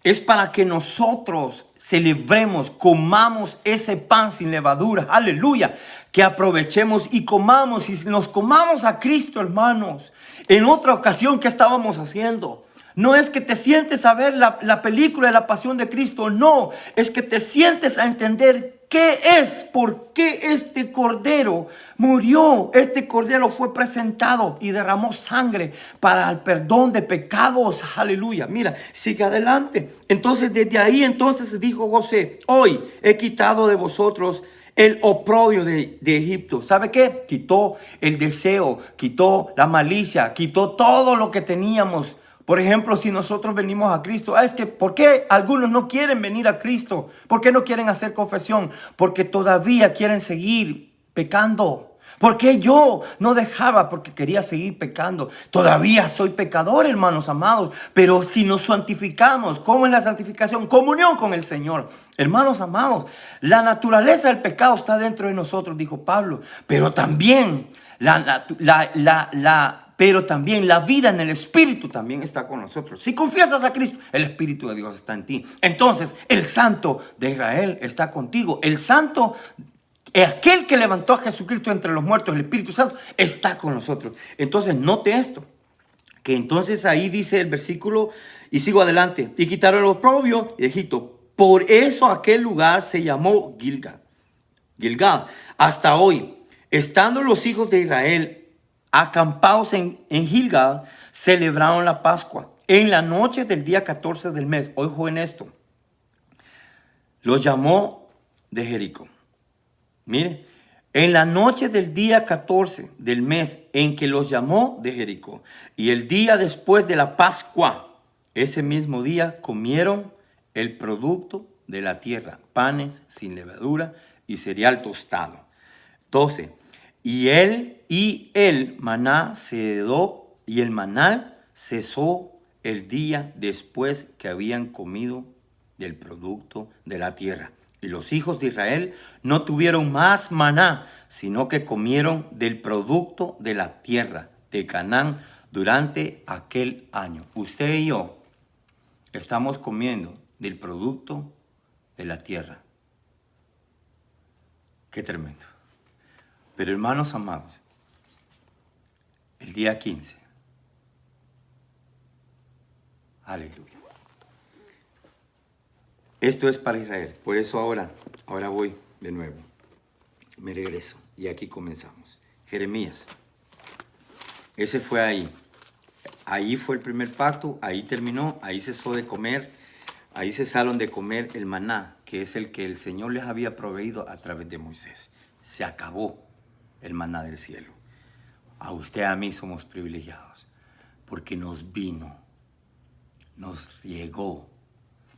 es para que nosotros celebremos, comamos ese pan sin levadura, aleluya, que aprovechemos y comamos y nos comamos a Cristo, hermanos. En otra ocasión, ¿qué estábamos haciendo? No es que te sientes a ver la película de la pasión de Cristo, no, es que te sientes a entender qué es, por qué este cordero murió. Este cordero fue presentado y derramó sangre para el perdón de pecados, aleluya. Mira, sigue adelante. Entonces desde ahí entonces dijo José, hoy he quitado de vosotros el oprobio de Egipto. ¿Sabe qué? Quitó el deseo, quitó la malicia, quitó todo lo que teníamos. Por ejemplo, si nosotros venimos a Cristo, es que ¿por qué algunos no quieren venir a Cristo? ¿Por qué no quieren hacer confesión? Porque todavía quieren seguir pecando. ¿Por qué yo no dejaba? Porque quería seguir pecando. Todavía soy pecador, hermanos amados. Pero si nos santificamos, ¿cómo es la santificación? Comunión con el Señor. Hermanos amados, la naturaleza del pecado está dentro de nosotros, dijo Pablo. Pero también pero también la vida en el Espíritu también está con nosotros. Si confiesas a Cristo, el Espíritu de Dios está en ti. Entonces, el Santo de Israel está contigo. El Santo, aquel que levantó a Jesucristo entre los muertos, el Espíritu Santo, está con nosotros. Entonces, note esto. Que entonces ahí dice el versículo, y sigo adelante. Y quitaron el oprobio de Egipto. Por eso aquel lugar se llamó Gilgal. Gilgal, hasta hoy, estando los hijos de Israel acampados en Gilgal, celebraron la Pascua. En la noche del día 14 del mes, ojo en esto, los llamó de Jericó. Mire, en la noche del día 14 del mes en que los llamó de Jericó, y el día después de la Pascua, ese mismo día comieron el producto de la tierra, panes sin levadura y cereal tostado. 12. Y el maná cedó, y el maná cesó el día después que habían comido del producto de la tierra. Y los hijos de Israel no tuvieron más maná, sino que comieron del producto de la tierra de Canaán durante aquel año. Usted y yo estamos comiendo del producto de la tierra. Qué tremendo. Pero hermanos amados, el día 15, aleluya. Esto es para Israel. Por eso ahora voy de nuevo. Me regreso y aquí comenzamos. Jeremías. Ese fue ahí. Ahí fue el primer pacto, ahí terminó, ahí cesó de comer, ahí cesaron de comer el maná, que es el que el Señor les había proveído a través de Moisés. Se acabó el maná del cielo. A usted, a mí somos privilegiados, porque nos vino, nos llegó,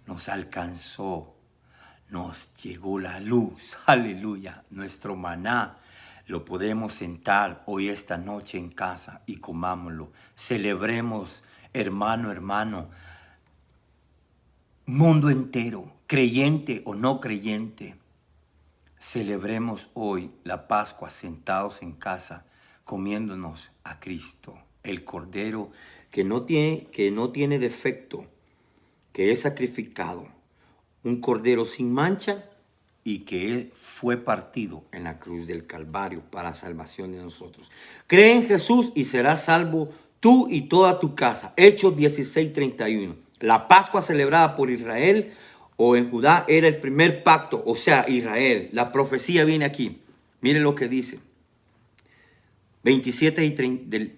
nos alcanzó, nos llegó la luz, aleluya. Nuestro maná lo podemos sentar hoy esta noche en casa y comámoslo. Celebremos, hermano, mundo entero, creyente o no creyente. Celebremos hoy la Pascua sentados en casa, comiéndonos a Cristo, el Cordero que no tiene defecto, que es sacrificado, un Cordero sin mancha y que fue partido en la cruz del Calvario para salvación de nosotros. Cree en Jesús y serás salvo tú y toda tu casa. Hechos 16:31. La Pascua celebrada por Israel o en Judá era el primer pacto, o sea, Israel. La profecía viene aquí. Miren lo que dice. 27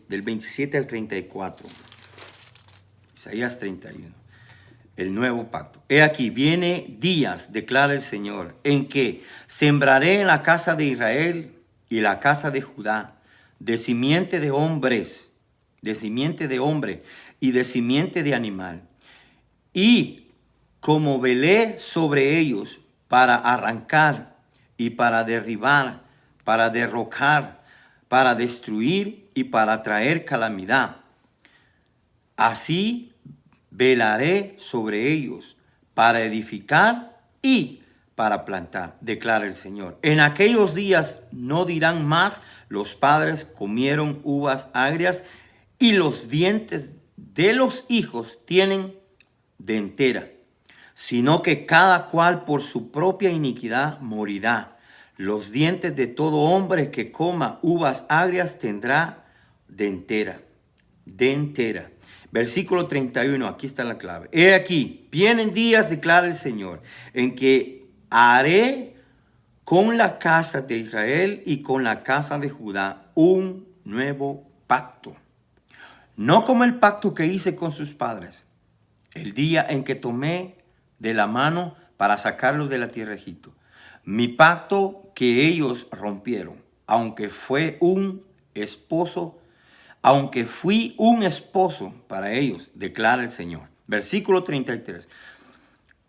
del 27 al 34. Isaías 31. El nuevo pacto. He aquí, viene días, declara el Señor, en que sembraré en la casa de Israel y la casa de Judá de simiente de hombres, de simiente de hombre y de simiente de animal. Y como velé sobre ellos para arrancar y para derribar, para derrocar, para destruir y para traer calamidad. Así velaré sobre ellos para edificar y para plantar, declara el Señor. En aquellos días no dirán más, los padres comieron uvas agrias y los dientes de los hijos tienen dentera, sino que cada cual por su propia iniquidad morirá. Los dientes de todo hombre que coma uvas agrias tendrá dentera. Dentera. Versículo 31, aquí está la clave. He aquí, vienen días, declara el Señor, en que haré con la casa de Israel y con la casa de Judá un nuevo pacto. No como el pacto que hice con sus padres, el día en que tomé de la mano para sacarlos de la tierra de Egipto. Mi pacto que ellos rompieron, aunque fui un esposo para ellos, declara el Señor. Versículo 33.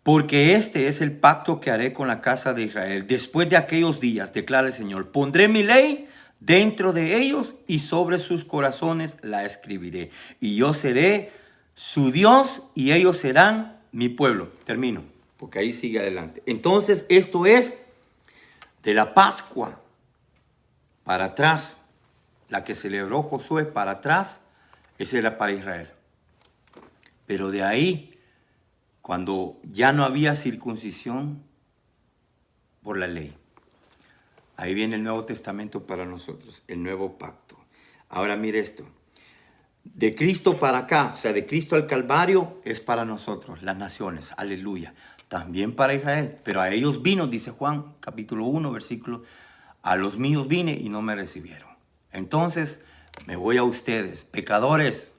Porque este es el pacto que haré con la casa de Israel. Después de aquellos días, declara el Señor, pondré mi ley dentro de ellos y sobre sus corazones la escribiré. Y yo seré su Dios y ellos serán mi pueblo. Termino, porque ahí sigue adelante. Entonces, esto es de la Pascua para atrás. La que celebró Josué para atrás, esa era para Israel. Pero de ahí, cuando ya no había circuncisión por la ley, ahí viene el Nuevo Testamento para nosotros, el nuevo pacto. Ahora mire esto. De Cristo para acá, o sea, de Cristo al Calvario, es para nosotros, las naciones. Aleluya. También para Israel. Pero a ellos vino, dice Juan, capítulo 1, versículo, a los míos vine y no me recibieron. Entonces, me voy a ustedes, pecadores.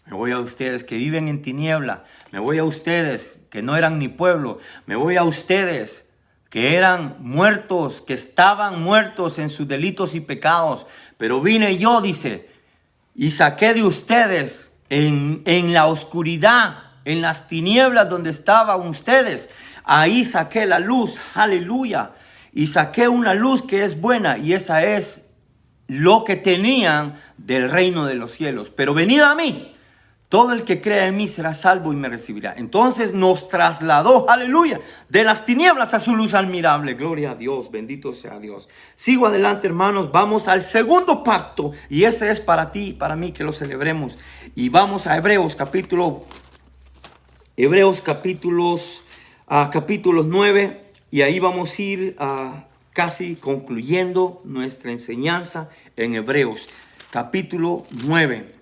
Me voy a ustedes que viven en tiniebla. Me voy a ustedes que no eran ni pueblo. Me voy a ustedes que eran muertos, que estaban muertos en sus delitos y pecados. Pero vine yo, dice, y saqué de ustedes en la oscuridad, en las tinieblas donde estaban ustedes. Ahí saqué la luz, aleluya. Y saqué una luz que es buena y esa es lo que tenían del reino de los cielos. Pero venid a mí. Todo el que crea en mí será salvo y me recibirá. Entonces nos trasladó, aleluya, de las tinieblas a su luz admirable. Gloria a Dios, bendito sea Dios. Sigo adelante, hermanos. Vamos al segundo pacto. Y ese es para ti y para mí, que lo celebremos. Y vamos a Hebreos capítulos 9. Y ahí vamos a ir casi concluyendo nuestra enseñanza en Hebreos capítulo 9.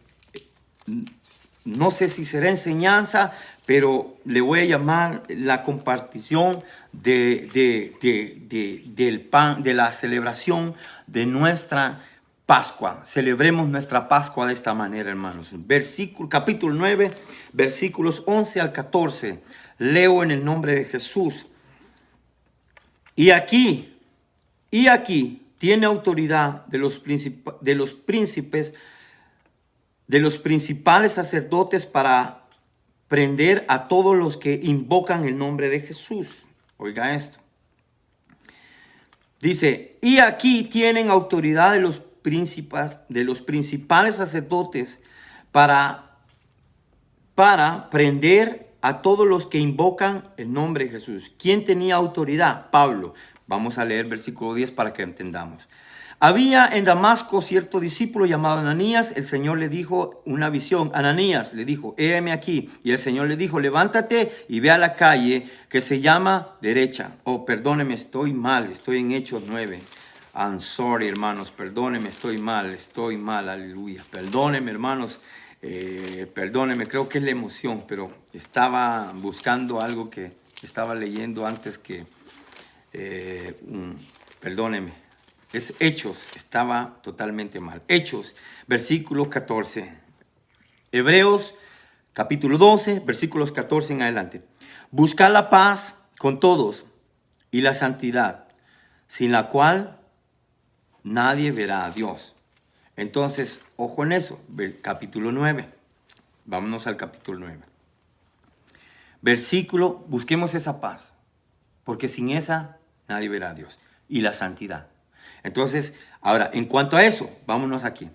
No sé si será enseñanza, pero le voy a llamar la compartición del pan, de la celebración de nuestra Pascua. Celebremos nuestra Pascua de esta manera, hermanos. Capítulo 9, versículos 11 al 14. Leo en el nombre de Jesús. Y aquí tiene autoridad de los principales sacerdotes para prender a todos los que invocan el nombre de Jesús. Oiga esto. Dice, y aquí tienen autoridad de los principales sacerdotes para prender a todos los que invocan el nombre de Jesús. ¿Quién tenía autoridad? Pablo. Vamos a leer versículo 10 para que entendamos. Había en Damasco cierto discípulo llamado Ananías. El Señor le dijo una visión. Ananías le dijo, heme aquí. Y el Señor le dijo, levántate y ve a la calle que se llama derecha. Oh, perdóneme, estoy mal. Estoy en Hechos 9. I'm sorry, hermanos. Perdóneme, estoy mal. Aleluya. Perdóneme, hermanos. Perdóneme, creo que es la emoción. Pero estaba buscando algo que estaba leyendo antes que... perdóneme. Es Hechos, estaba totalmente mal. Hechos, versículo 14. Hebreos, capítulo 12, versículos 14 en adelante. Buscad la paz con todos y la santidad, sin la cual nadie verá a Dios. Entonces, ojo en eso, capítulo 9. Vámonos al capítulo 9. Busquemos esa paz, porque sin esa nadie verá a Dios. Y la santidad. Entonces, ahora, en cuanto a eso, vámonos aquí.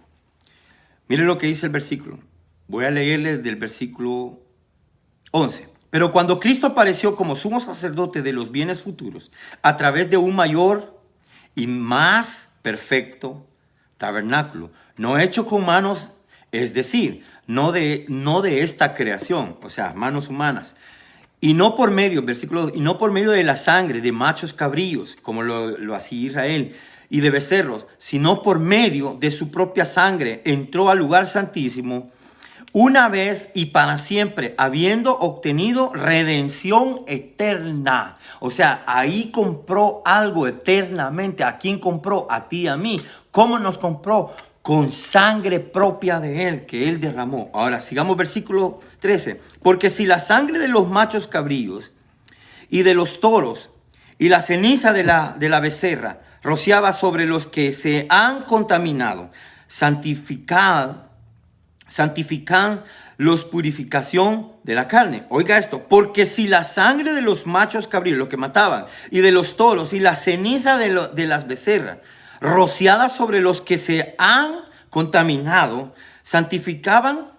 Mire lo que dice el versículo. Voy a leerle del versículo 11. Pero cuando Cristo apareció como sumo sacerdote de los bienes futuros, a través de un mayor y más perfecto tabernáculo, no hecho con manos, es decir, no de esta creación, o sea, manos humanas, y no por medio, versículo, y no por medio de la sangre de machos cabríos, como lo hacía Israel, y de becerros, sino por medio de su propia sangre, entró al lugar santísimo una vez y para siempre, habiendo obtenido redención eterna. O sea, ahí compró algo eternamente. ¿A quién compró? A ti y a mí. ¿Cómo nos compró? Con sangre propia de Él, que Él derramó. Ahora, sigamos versículo 13. Porque si la sangre de los machos cabríos y de los toros y la ceniza de la becerra rociaba sobre los que se han contaminado, santifican los purificación de la carne. Oiga esto, porque si la sangre de los machos cabríos, lo que mataban, y de los toros, y la ceniza de las becerras, rociada sobre los que se han contaminado, santificaban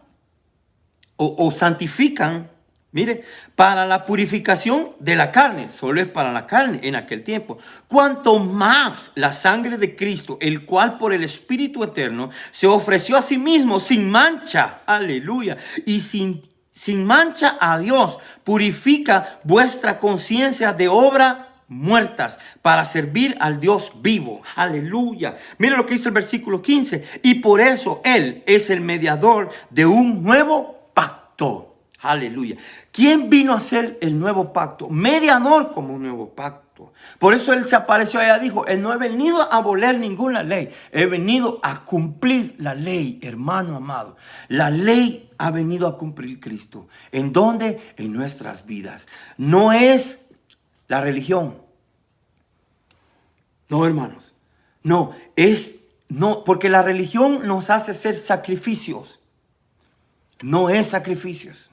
o santifican, mire, para la purificación de la carne, solo es para la carne en aquel tiempo. Cuanto más la sangre de Cristo, el cual por el Espíritu Eterno se ofreció a sí mismo sin mancha, aleluya, y sin mancha a Dios, purifica vuestra conciencia de obra muertas para servir al Dios vivo. Aleluya. Mira lo que dice el versículo 15. Y por eso Él es el mediador de un nuevo pacto. Aleluya. ¿Quién vino a hacer el nuevo pacto? Mediador como un nuevo pacto. Por eso Él se apareció allá y dijo, Él no he venido a abolir ninguna ley. He venido a cumplir la ley, hermano amado. La ley ha venido a cumplir Cristo. ¿En dónde? En nuestras vidas. No es la religión. No, hermanos. No, porque la religión nos hace hacer sacrificios. No es sacrificios.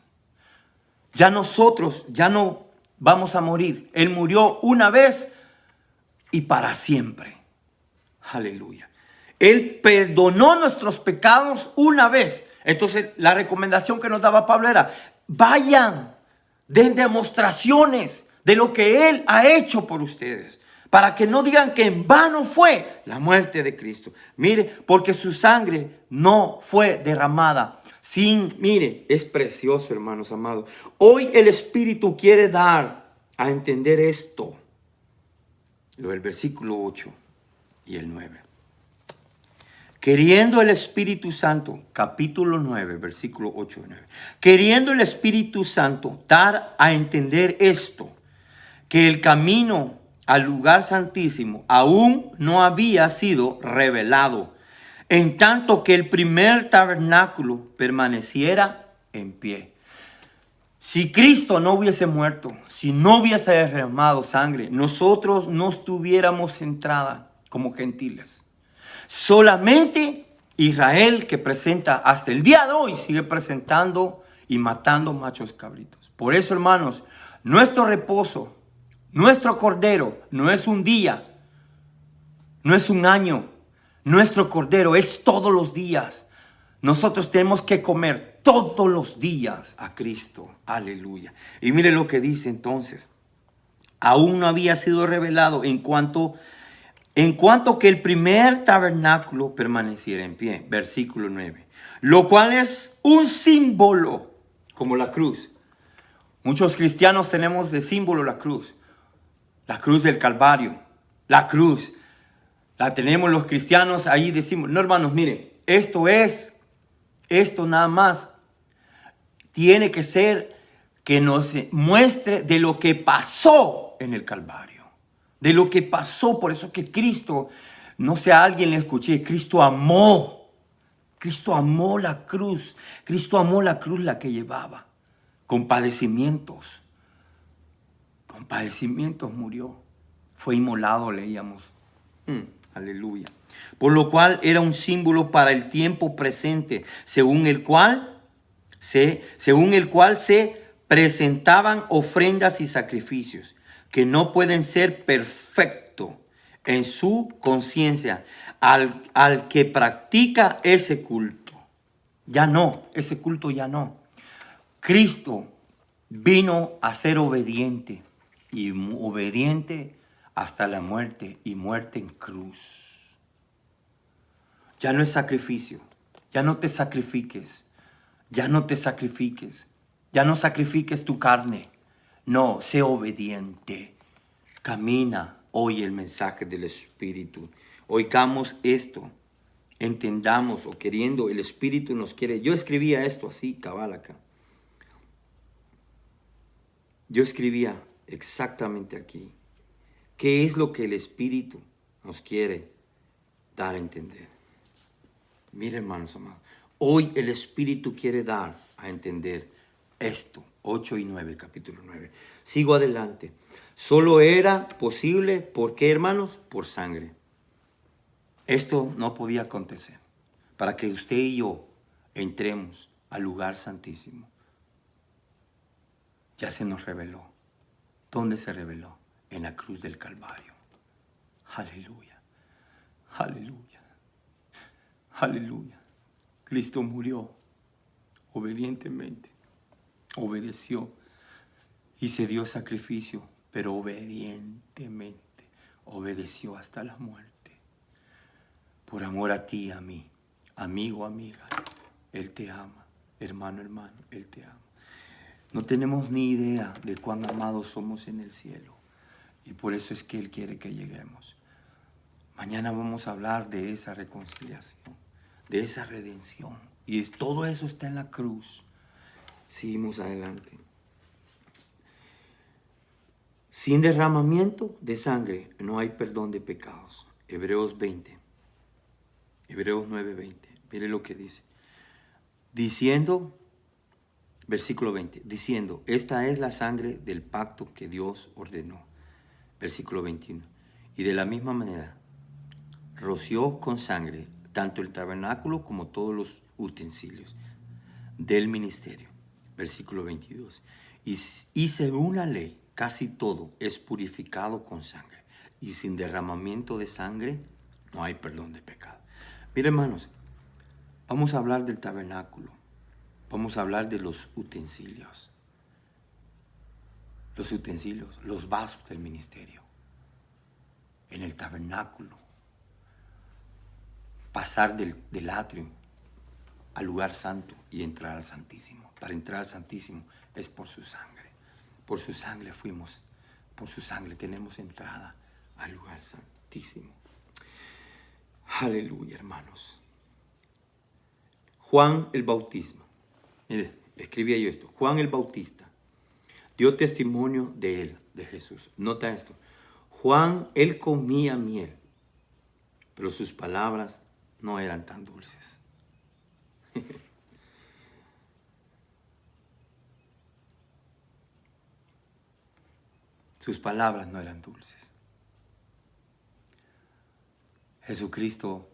Ya nosotros, ya no vamos a morir. Él murió una vez y para siempre. Aleluya. Él perdonó nuestros pecados una vez. Entonces, la recomendación que nos daba Pablo era, vayan, den demostraciones de lo que Él ha hecho por ustedes, para que no digan que en vano fue la muerte de Cristo. Mire, porque su sangre no fue derramada mire, es precioso, hermanos amados. Hoy el Espíritu quiere dar a entender esto. Lo del versículo 8 y el 9. Queriendo el Espíritu Santo, capítulo 9, versículo 8 y 9. Queriendo el Espíritu Santo dar a entender esto, que el camino al lugar santísimo aún no había sido revelado, en tanto que el primer tabernáculo permaneciera en pie. Si Cristo no hubiese muerto, si no hubiese derramado sangre, nosotros no tuviéramos entrada como gentiles. Solamente Israel, que presenta hasta el día de hoy, sigue presentando y matando machos cabritos. Por eso, hermanos, nuestro reposo, nuestro cordero, no es un día, no es un año. Nuestro cordero es todos los días. Nosotros tenemos que comer todos los días a Cristo. Aleluya. Y mire lo que dice entonces. Aún no había sido revelado en cuanto que el primer tabernáculo permaneciera en pie. Versículo 9. Lo cual es un símbolo, como la cruz. Muchos cristianos tenemos de símbolo la cruz. La cruz del Calvario. La cruz. La tenemos los cristianos ahí, decimos, no, hermanos, miren, esto nada más tiene que ser que nos muestre de lo que pasó en el Calvario, de lo que pasó. Por eso que Cristo, no sé, a alguien le escuché, Cristo amó la cruz, Cristo amó la cruz la que llevaba, con padecimientos murió, fue inmolado, leíamos. Aleluya. Por lo cual era un símbolo para el tiempo presente, según el cual se presentaban ofrendas y sacrificios que no pueden ser perfectos en su conciencia al que practica ese culto. Ya no, ese culto ya no. Cristo vino a ser obediente y obediente hasta la muerte y muerte en cruz. Ya no es sacrificio, ya no te sacrifiques, ya no te sacrifiques, ya no sacrifiques tu carne. No, sé obediente. Camina hoy el mensaje del Espíritu. Oigamos esto, entendamos o queriendo, el Espíritu nos quiere. Yo escribía esto así, cabal acá. Yo escribía exactamente aquí. ¿Qué es lo que el Espíritu nos quiere dar a entender? Mire, hermanos amados, hoy el Espíritu quiere dar a entender esto. 8 y 9, capítulo 9. Sigo adelante. Solo era posible, ¿por qué, hermanos? Por sangre. Esto no podía acontecer. Para que usted y yo entremos al lugar santísimo. Ya se nos reveló. ¿Dónde se reveló? En la cruz del Calvario. Aleluya. Aleluya. Aleluya. Cristo murió obedientemente. Obedeció y se dio sacrificio, pero obedientemente obedeció hasta la muerte. Por amor a ti y a mí, amigo, amiga, Él te ama, hermano, hermano, Él te ama. No tenemos ni idea de cuán amados somos en el cielo y por eso es que Él quiere que lleguemos. Mañana vamos a hablar de esa reconciliación, de esa redención y todo eso está en la cruz. Seguimos adelante. Sin derramamiento de sangre no hay perdón de pecados. Hebreos 20. Hebreos 9:20. Mire lo que dice. Diciendo, versículo 20. Diciendo, esta es la sangre del pacto que Dios ordenó. Versículo 21. Y de la misma manera, roció con sangre tanto el tabernáculo como todos los utensilios del ministerio. Versículo 22. Y según la ley, casi todo es purificado con sangre. Y sin derramamiento de sangre no hay perdón de pecado. Miren, hermanos, vamos a hablar del tabernáculo. Vamos a hablar de los utensilios. Los utensilios, los vasos del ministerio. En el tabernáculo. Pasar del atrio al lugar santo y entrar al Santísimo. Para entrar al Santísimo es por su sangre. Por su sangre fuimos, por su sangre tenemos entrada al lugar santísimo. Aleluya, hermanos. Juan el Bautista. Mire, escribía yo esto. Juan el Bautista dio testimonio de él, de Jesús. Nota esto. Juan, él comía miel, pero sus palabras no eran tan dulces. Sus palabras no eran dulces. Jesucristo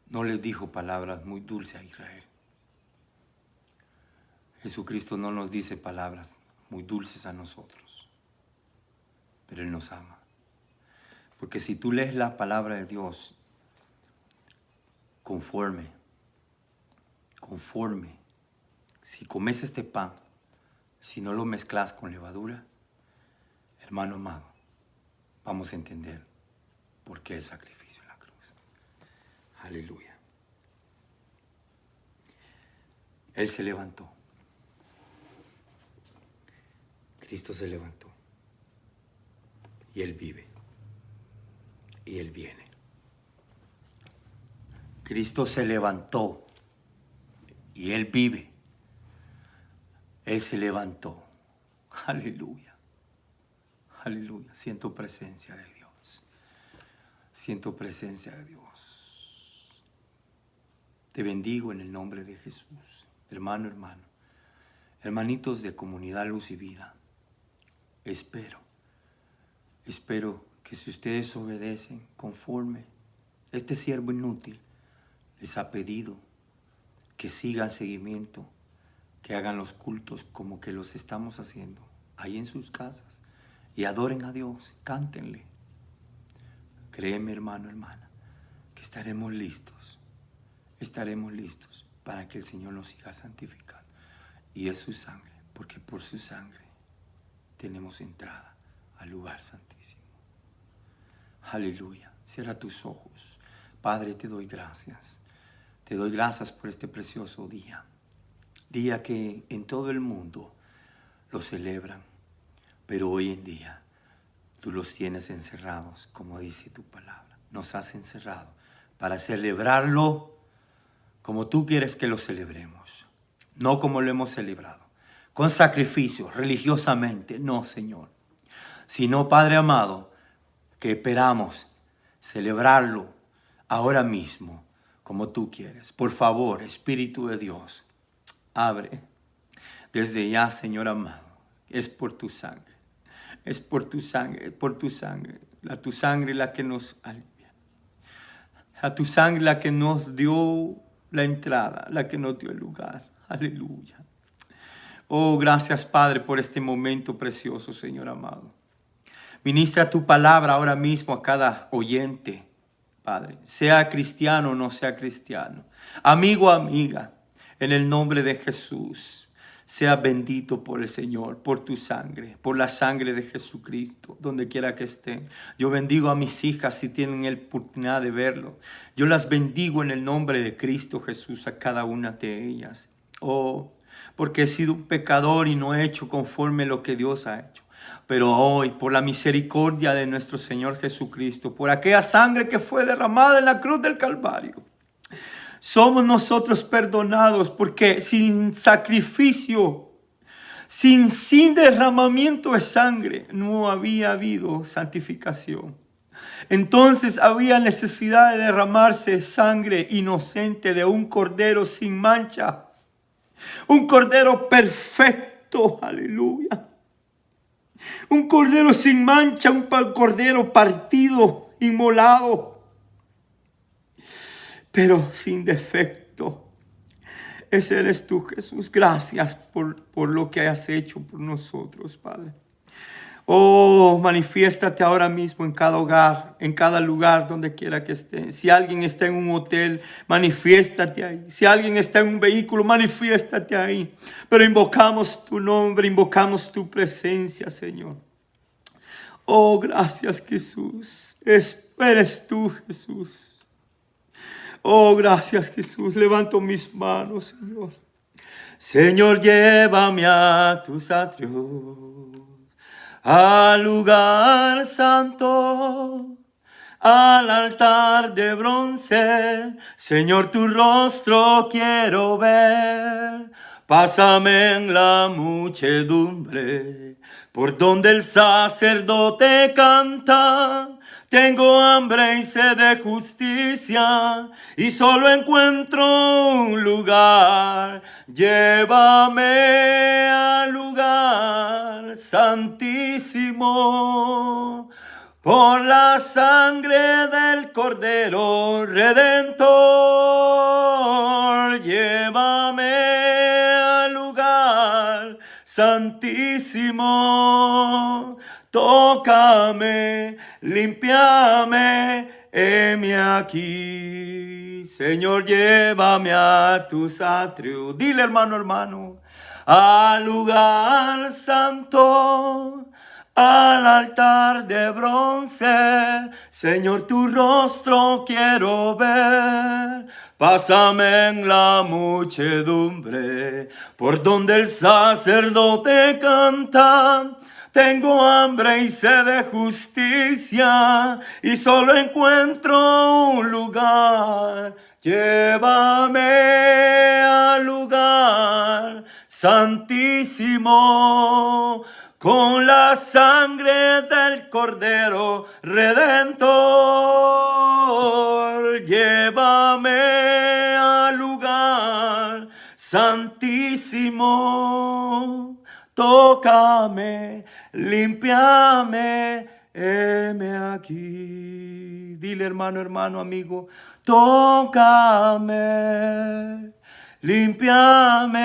no les dijo palabras muy dulces a Israel. Jesucristo no nos dice palabras muy dulces a nosotros, pero Él nos ama. Porque si tú lees la palabra de Dios conforme, si comes este pan, si no lo mezclas con levadura, hermano amado, vamos a entender por qué el sacrificio en la cruz. Aleluya. Él se levantó. Cristo se levantó. Y Él vive. Y Él viene. Cristo se levantó. Y Él vive. Él se levantó. Aleluya. Aleluya. Siento presencia de Dios. Siento presencia de Dios. Te bendigo en el nombre de Jesús. Hermano, hermano. Hermanitos de Comunidad Luz y Vida. Espero que si ustedes obedecen conforme este siervo inútil les ha pedido que sigan seguimiento, que hagan los cultos como que los estamos haciendo ahí en sus casas y adoren a Dios, cántenle, créeme, hermano, hermana, que estaremos listos para que el Señor nos siga santificando. Y es su sangre, porque por su sangre tenemos entrada al lugar santísimo. Aleluya. Cierra tus ojos. Padre, te doy gracias. Te doy gracias por este precioso día. Día que en todo el mundo lo celebran, pero hoy en día tú los tienes encerrados, como dice tu palabra. Nos has encerrado para celebrarlo como tú quieres que lo celebremos, no como lo hemos celebrado, con sacrificio, religiosamente, no, Señor, sino, Padre amado, que esperamos celebrarlo ahora mismo, como tú quieres. Por favor, Espíritu de Dios, abre desde ya, Señor amado. Es por tu sangre, es por tu sangre, por tu sangre. Tu sangre la que nos alivia, a tu sangre la que nos dio la entrada, la que nos dio el lugar. Aleluya. Oh, gracias, Padre, por este momento precioso, Señor amado. Ministra tu palabra ahora mismo a cada oyente, Padre, sea cristiano o no sea cristiano, amigo o amiga, en el nombre de Jesús. Sea bendito por el Señor, por tu sangre, por la sangre de Jesucristo, donde quiera que estén. Yo bendigo a mis hijas si tienen la oportunidad de verlo. Yo las bendigo en el nombre de Cristo Jesús a cada una de ellas. Oh, porque he sido un pecador y no he hecho conforme lo que Dios ha hecho. Pero hoy, por la misericordia de nuestro Señor Jesucristo, por aquella sangre que fue derramada en la cruz del Calvario, somos nosotros perdonados, porque sin sacrificio, sin derramamiento de sangre, no había habido santificación. Entonces había necesidad de derramarse sangre inocente de un cordero sin mancha, un cordero perfecto, aleluya. Un cordero sin mancha, un cordero partido, inmolado, pero sin defecto. Ese eres tú, Jesús. Gracias por lo que has hecho por nosotros, Padre. Oh, manifiéstate ahora mismo en cada hogar, en cada lugar, donde quiera que esté. Si alguien está en un hotel, manifiéstate ahí. Si alguien está en un vehículo, manifiéstate ahí. Pero invocamos tu nombre, invocamos tu presencia, Señor. Oh, gracias, Jesús. Eres tú, Jesús. Oh, gracias, Jesús. Levanto mis manos, Señor. Señor, llévame a tus atrios, al lugar santo, al altar de bronce. Señor, tu rostro quiero ver. Pásame en la muchedumbre, por donde el sacerdote canta. Tengo hambre y sed de justicia, y solo encuentro un lugar. Llévame al lugar santísimo, por la sangre del Cordero Redentor. Llévame al lugar santísimo. Tócame, límpiame, heme aquí. Señor, llévame a tus atrios. Dile, hermano, al lugar santo, al altar de bronce. Señor, tu rostro quiero ver. Pásame en la muchedumbre, por donde el sacerdote canta. Tengo hambre y sed de justicia, y solo encuentro un lugar. Llévame al lugar santísimo, con la sangre del Cordero Redentor. Llévame al lugar santísimo. Tócame, límpiame, heme aquí. Dile, hermano, amigo, tócame, límpiame,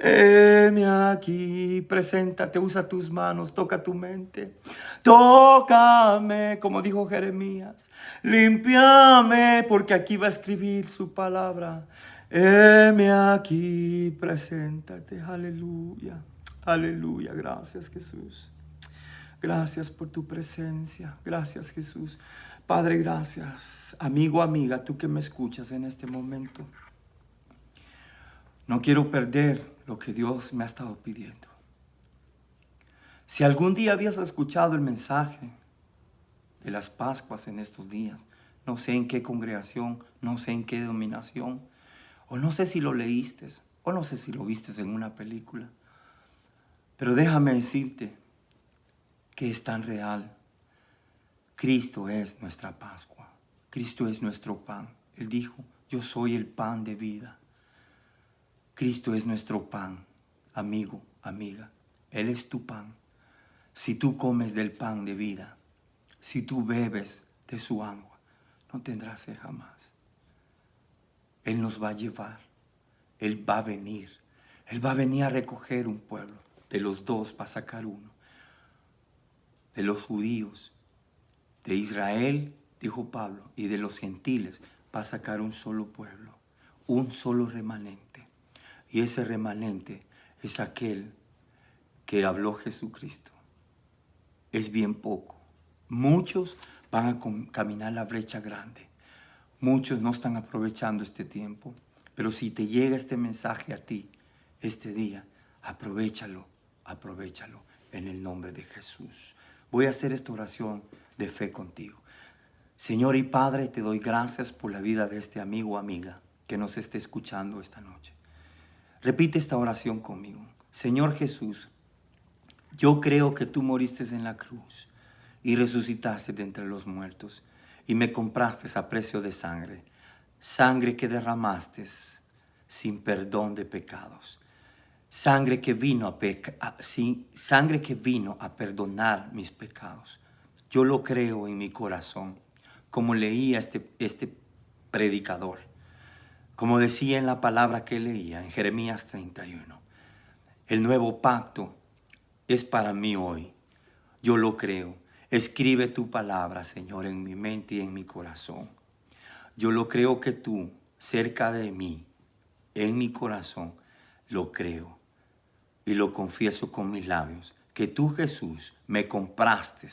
Heme aquí, preséntate, usa tus manos, toca tu mente. Tócame, como dijo Jeremías. Límpiame, porque aquí va a escribir su palabra. Heme aquí, preséntate. Aleluya, aleluya. Gracias, Jesús. Gracias por tu presencia. Gracias, Jesús. Padre, gracias. Amigo, amiga, tú que me escuchas en este momento. No quiero perder lo que Dios me ha estado pidiendo. Si algún día habías escuchado el mensaje de las Pascuas en estos días, no sé en qué congregación, no sé en qué denominación, o no sé si lo leíste, o no sé si lo viste en una película, pero déjame decirte que es tan real. Cristo es nuestra Pascua. Cristo es nuestro pan. Él dijo, yo soy el pan de vida. Cristo es nuestro pan, amigo, amiga. Él es tu pan. Si tú comes del pan de vida, si tú bebes de su agua, no tendrás sed jamás. Él nos va a llevar. Él va a venir. Él va a venir a recoger un pueblo. De los dos va a sacar uno. De los judíos, de Israel, dijo Pablo, y de los gentiles va a sacar un solo pueblo, un solo remanente. Y ese remanente es aquel que habló Jesucristo. Es bien poco. Muchos van a caminar la brecha grande. Muchos no están aprovechando este tiempo. Pero si te llega este mensaje a ti, este día, aprovéchalo, aprovéchalo en el nombre de Jesús. Voy a hacer esta oración de fe contigo. Señor y Padre, te doy gracias por la vida de este amigo o amiga que nos esté escuchando esta noche. Repite esta oración conmigo. Señor Jesús, yo creo que tú moriste en la cruz y resucitaste de entre los muertos y me compraste a precio de sangre, sangre que derramaste sin perdón de pecados, sangre que vino a perdonar mis pecados. Yo lo creo en mi corazón, como leía este predicador, como decía en la palabra que leía en Jeremías 31. El nuevo pacto es para mí hoy. Yo lo creo. Escribe tu palabra, Señor, en mi mente y en mi corazón. Yo lo creo que tú, cerca de mí, en mi corazón, lo creo. Y lo confieso con mis labios, que tú, Jesús, me compraste,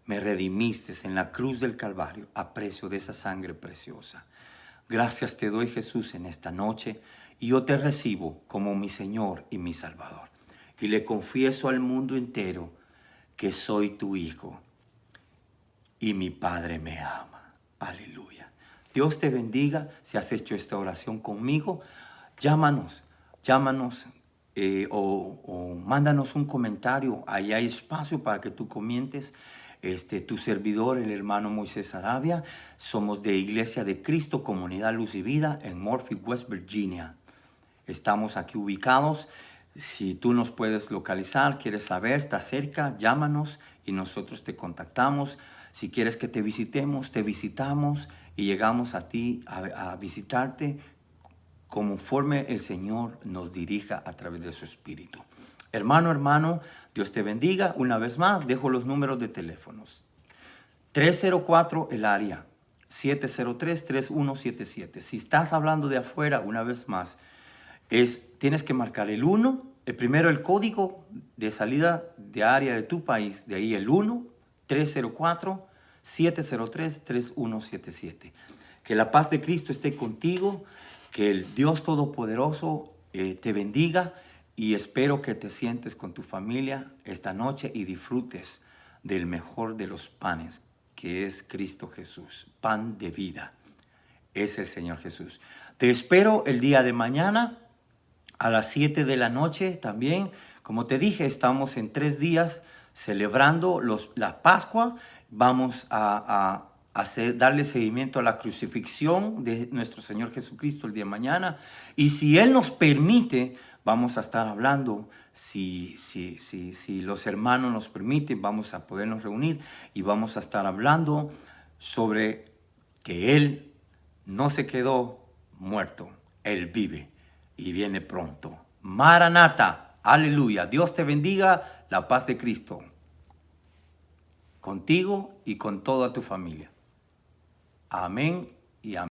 me redimiste en la cruz del Calvario a precio de esa sangre preciosa. Gracias te doy, Jesús, en esta noche, y yo te recibo como mi Señor y mi Salvador. Y le confieso al mundo entero que soy tu hijo y mi Padre me ama. Aleluya. Dios te bendiga. Si has hecho esta oración conmigo, llámanos o mándanos un comentario. Ahí hay espacio para que tú comentes. Tu servidor, el hermano Moisés Arabia, somos de Iglesia de Cristo, Comunidad Luz y Vida en Murphy, West Virginia. Estamos aquí ubicados. Si tú nos puedes localizar, quieres saber, está cerca, llámanos y nosotros te contactamos. Si quieres que te visitemos, te visitamos y llegamos a ti a visitarte conforme el Señor nos dirija a través de su Espíritu. Hermano, Dios te bendiga. Una vez más, dejo los números de teléfonos. 304 el área, 703-3177. Si estás hablando de afuera, una vez más, tienes que marcar el 1, primero el código de salida de área de tu país, de ahí el 1, 304-703-3177. Que la paz de Cristo esté contigo, que el Dios Todopoderoso te bendiga y espero que te sientes con tu familia esta noche y disfrutes del mejor de los panes, que es Cristo Jesús, pan de vida. Es el Señor Jesús. Te espero el día de mañana a las 7 de la noche también. Como te dije, estamos en 3 días celebrando la Pascua. Vamos a darle seguimiento a la crucifixión de nuestro Señor Jesucristo el día de mañana. Y si Él nos permite, vamos a estar hablando. Si los hermanos nos permiten, vamos a podernos reunir y vamos a estar hablando sobre que Él no se quedó muerto. Él vive y viene pronto. Maranata. Aleluya. Dios te bendiga. La paz de Cristo contigo y con toda tu familia. Amén y amén.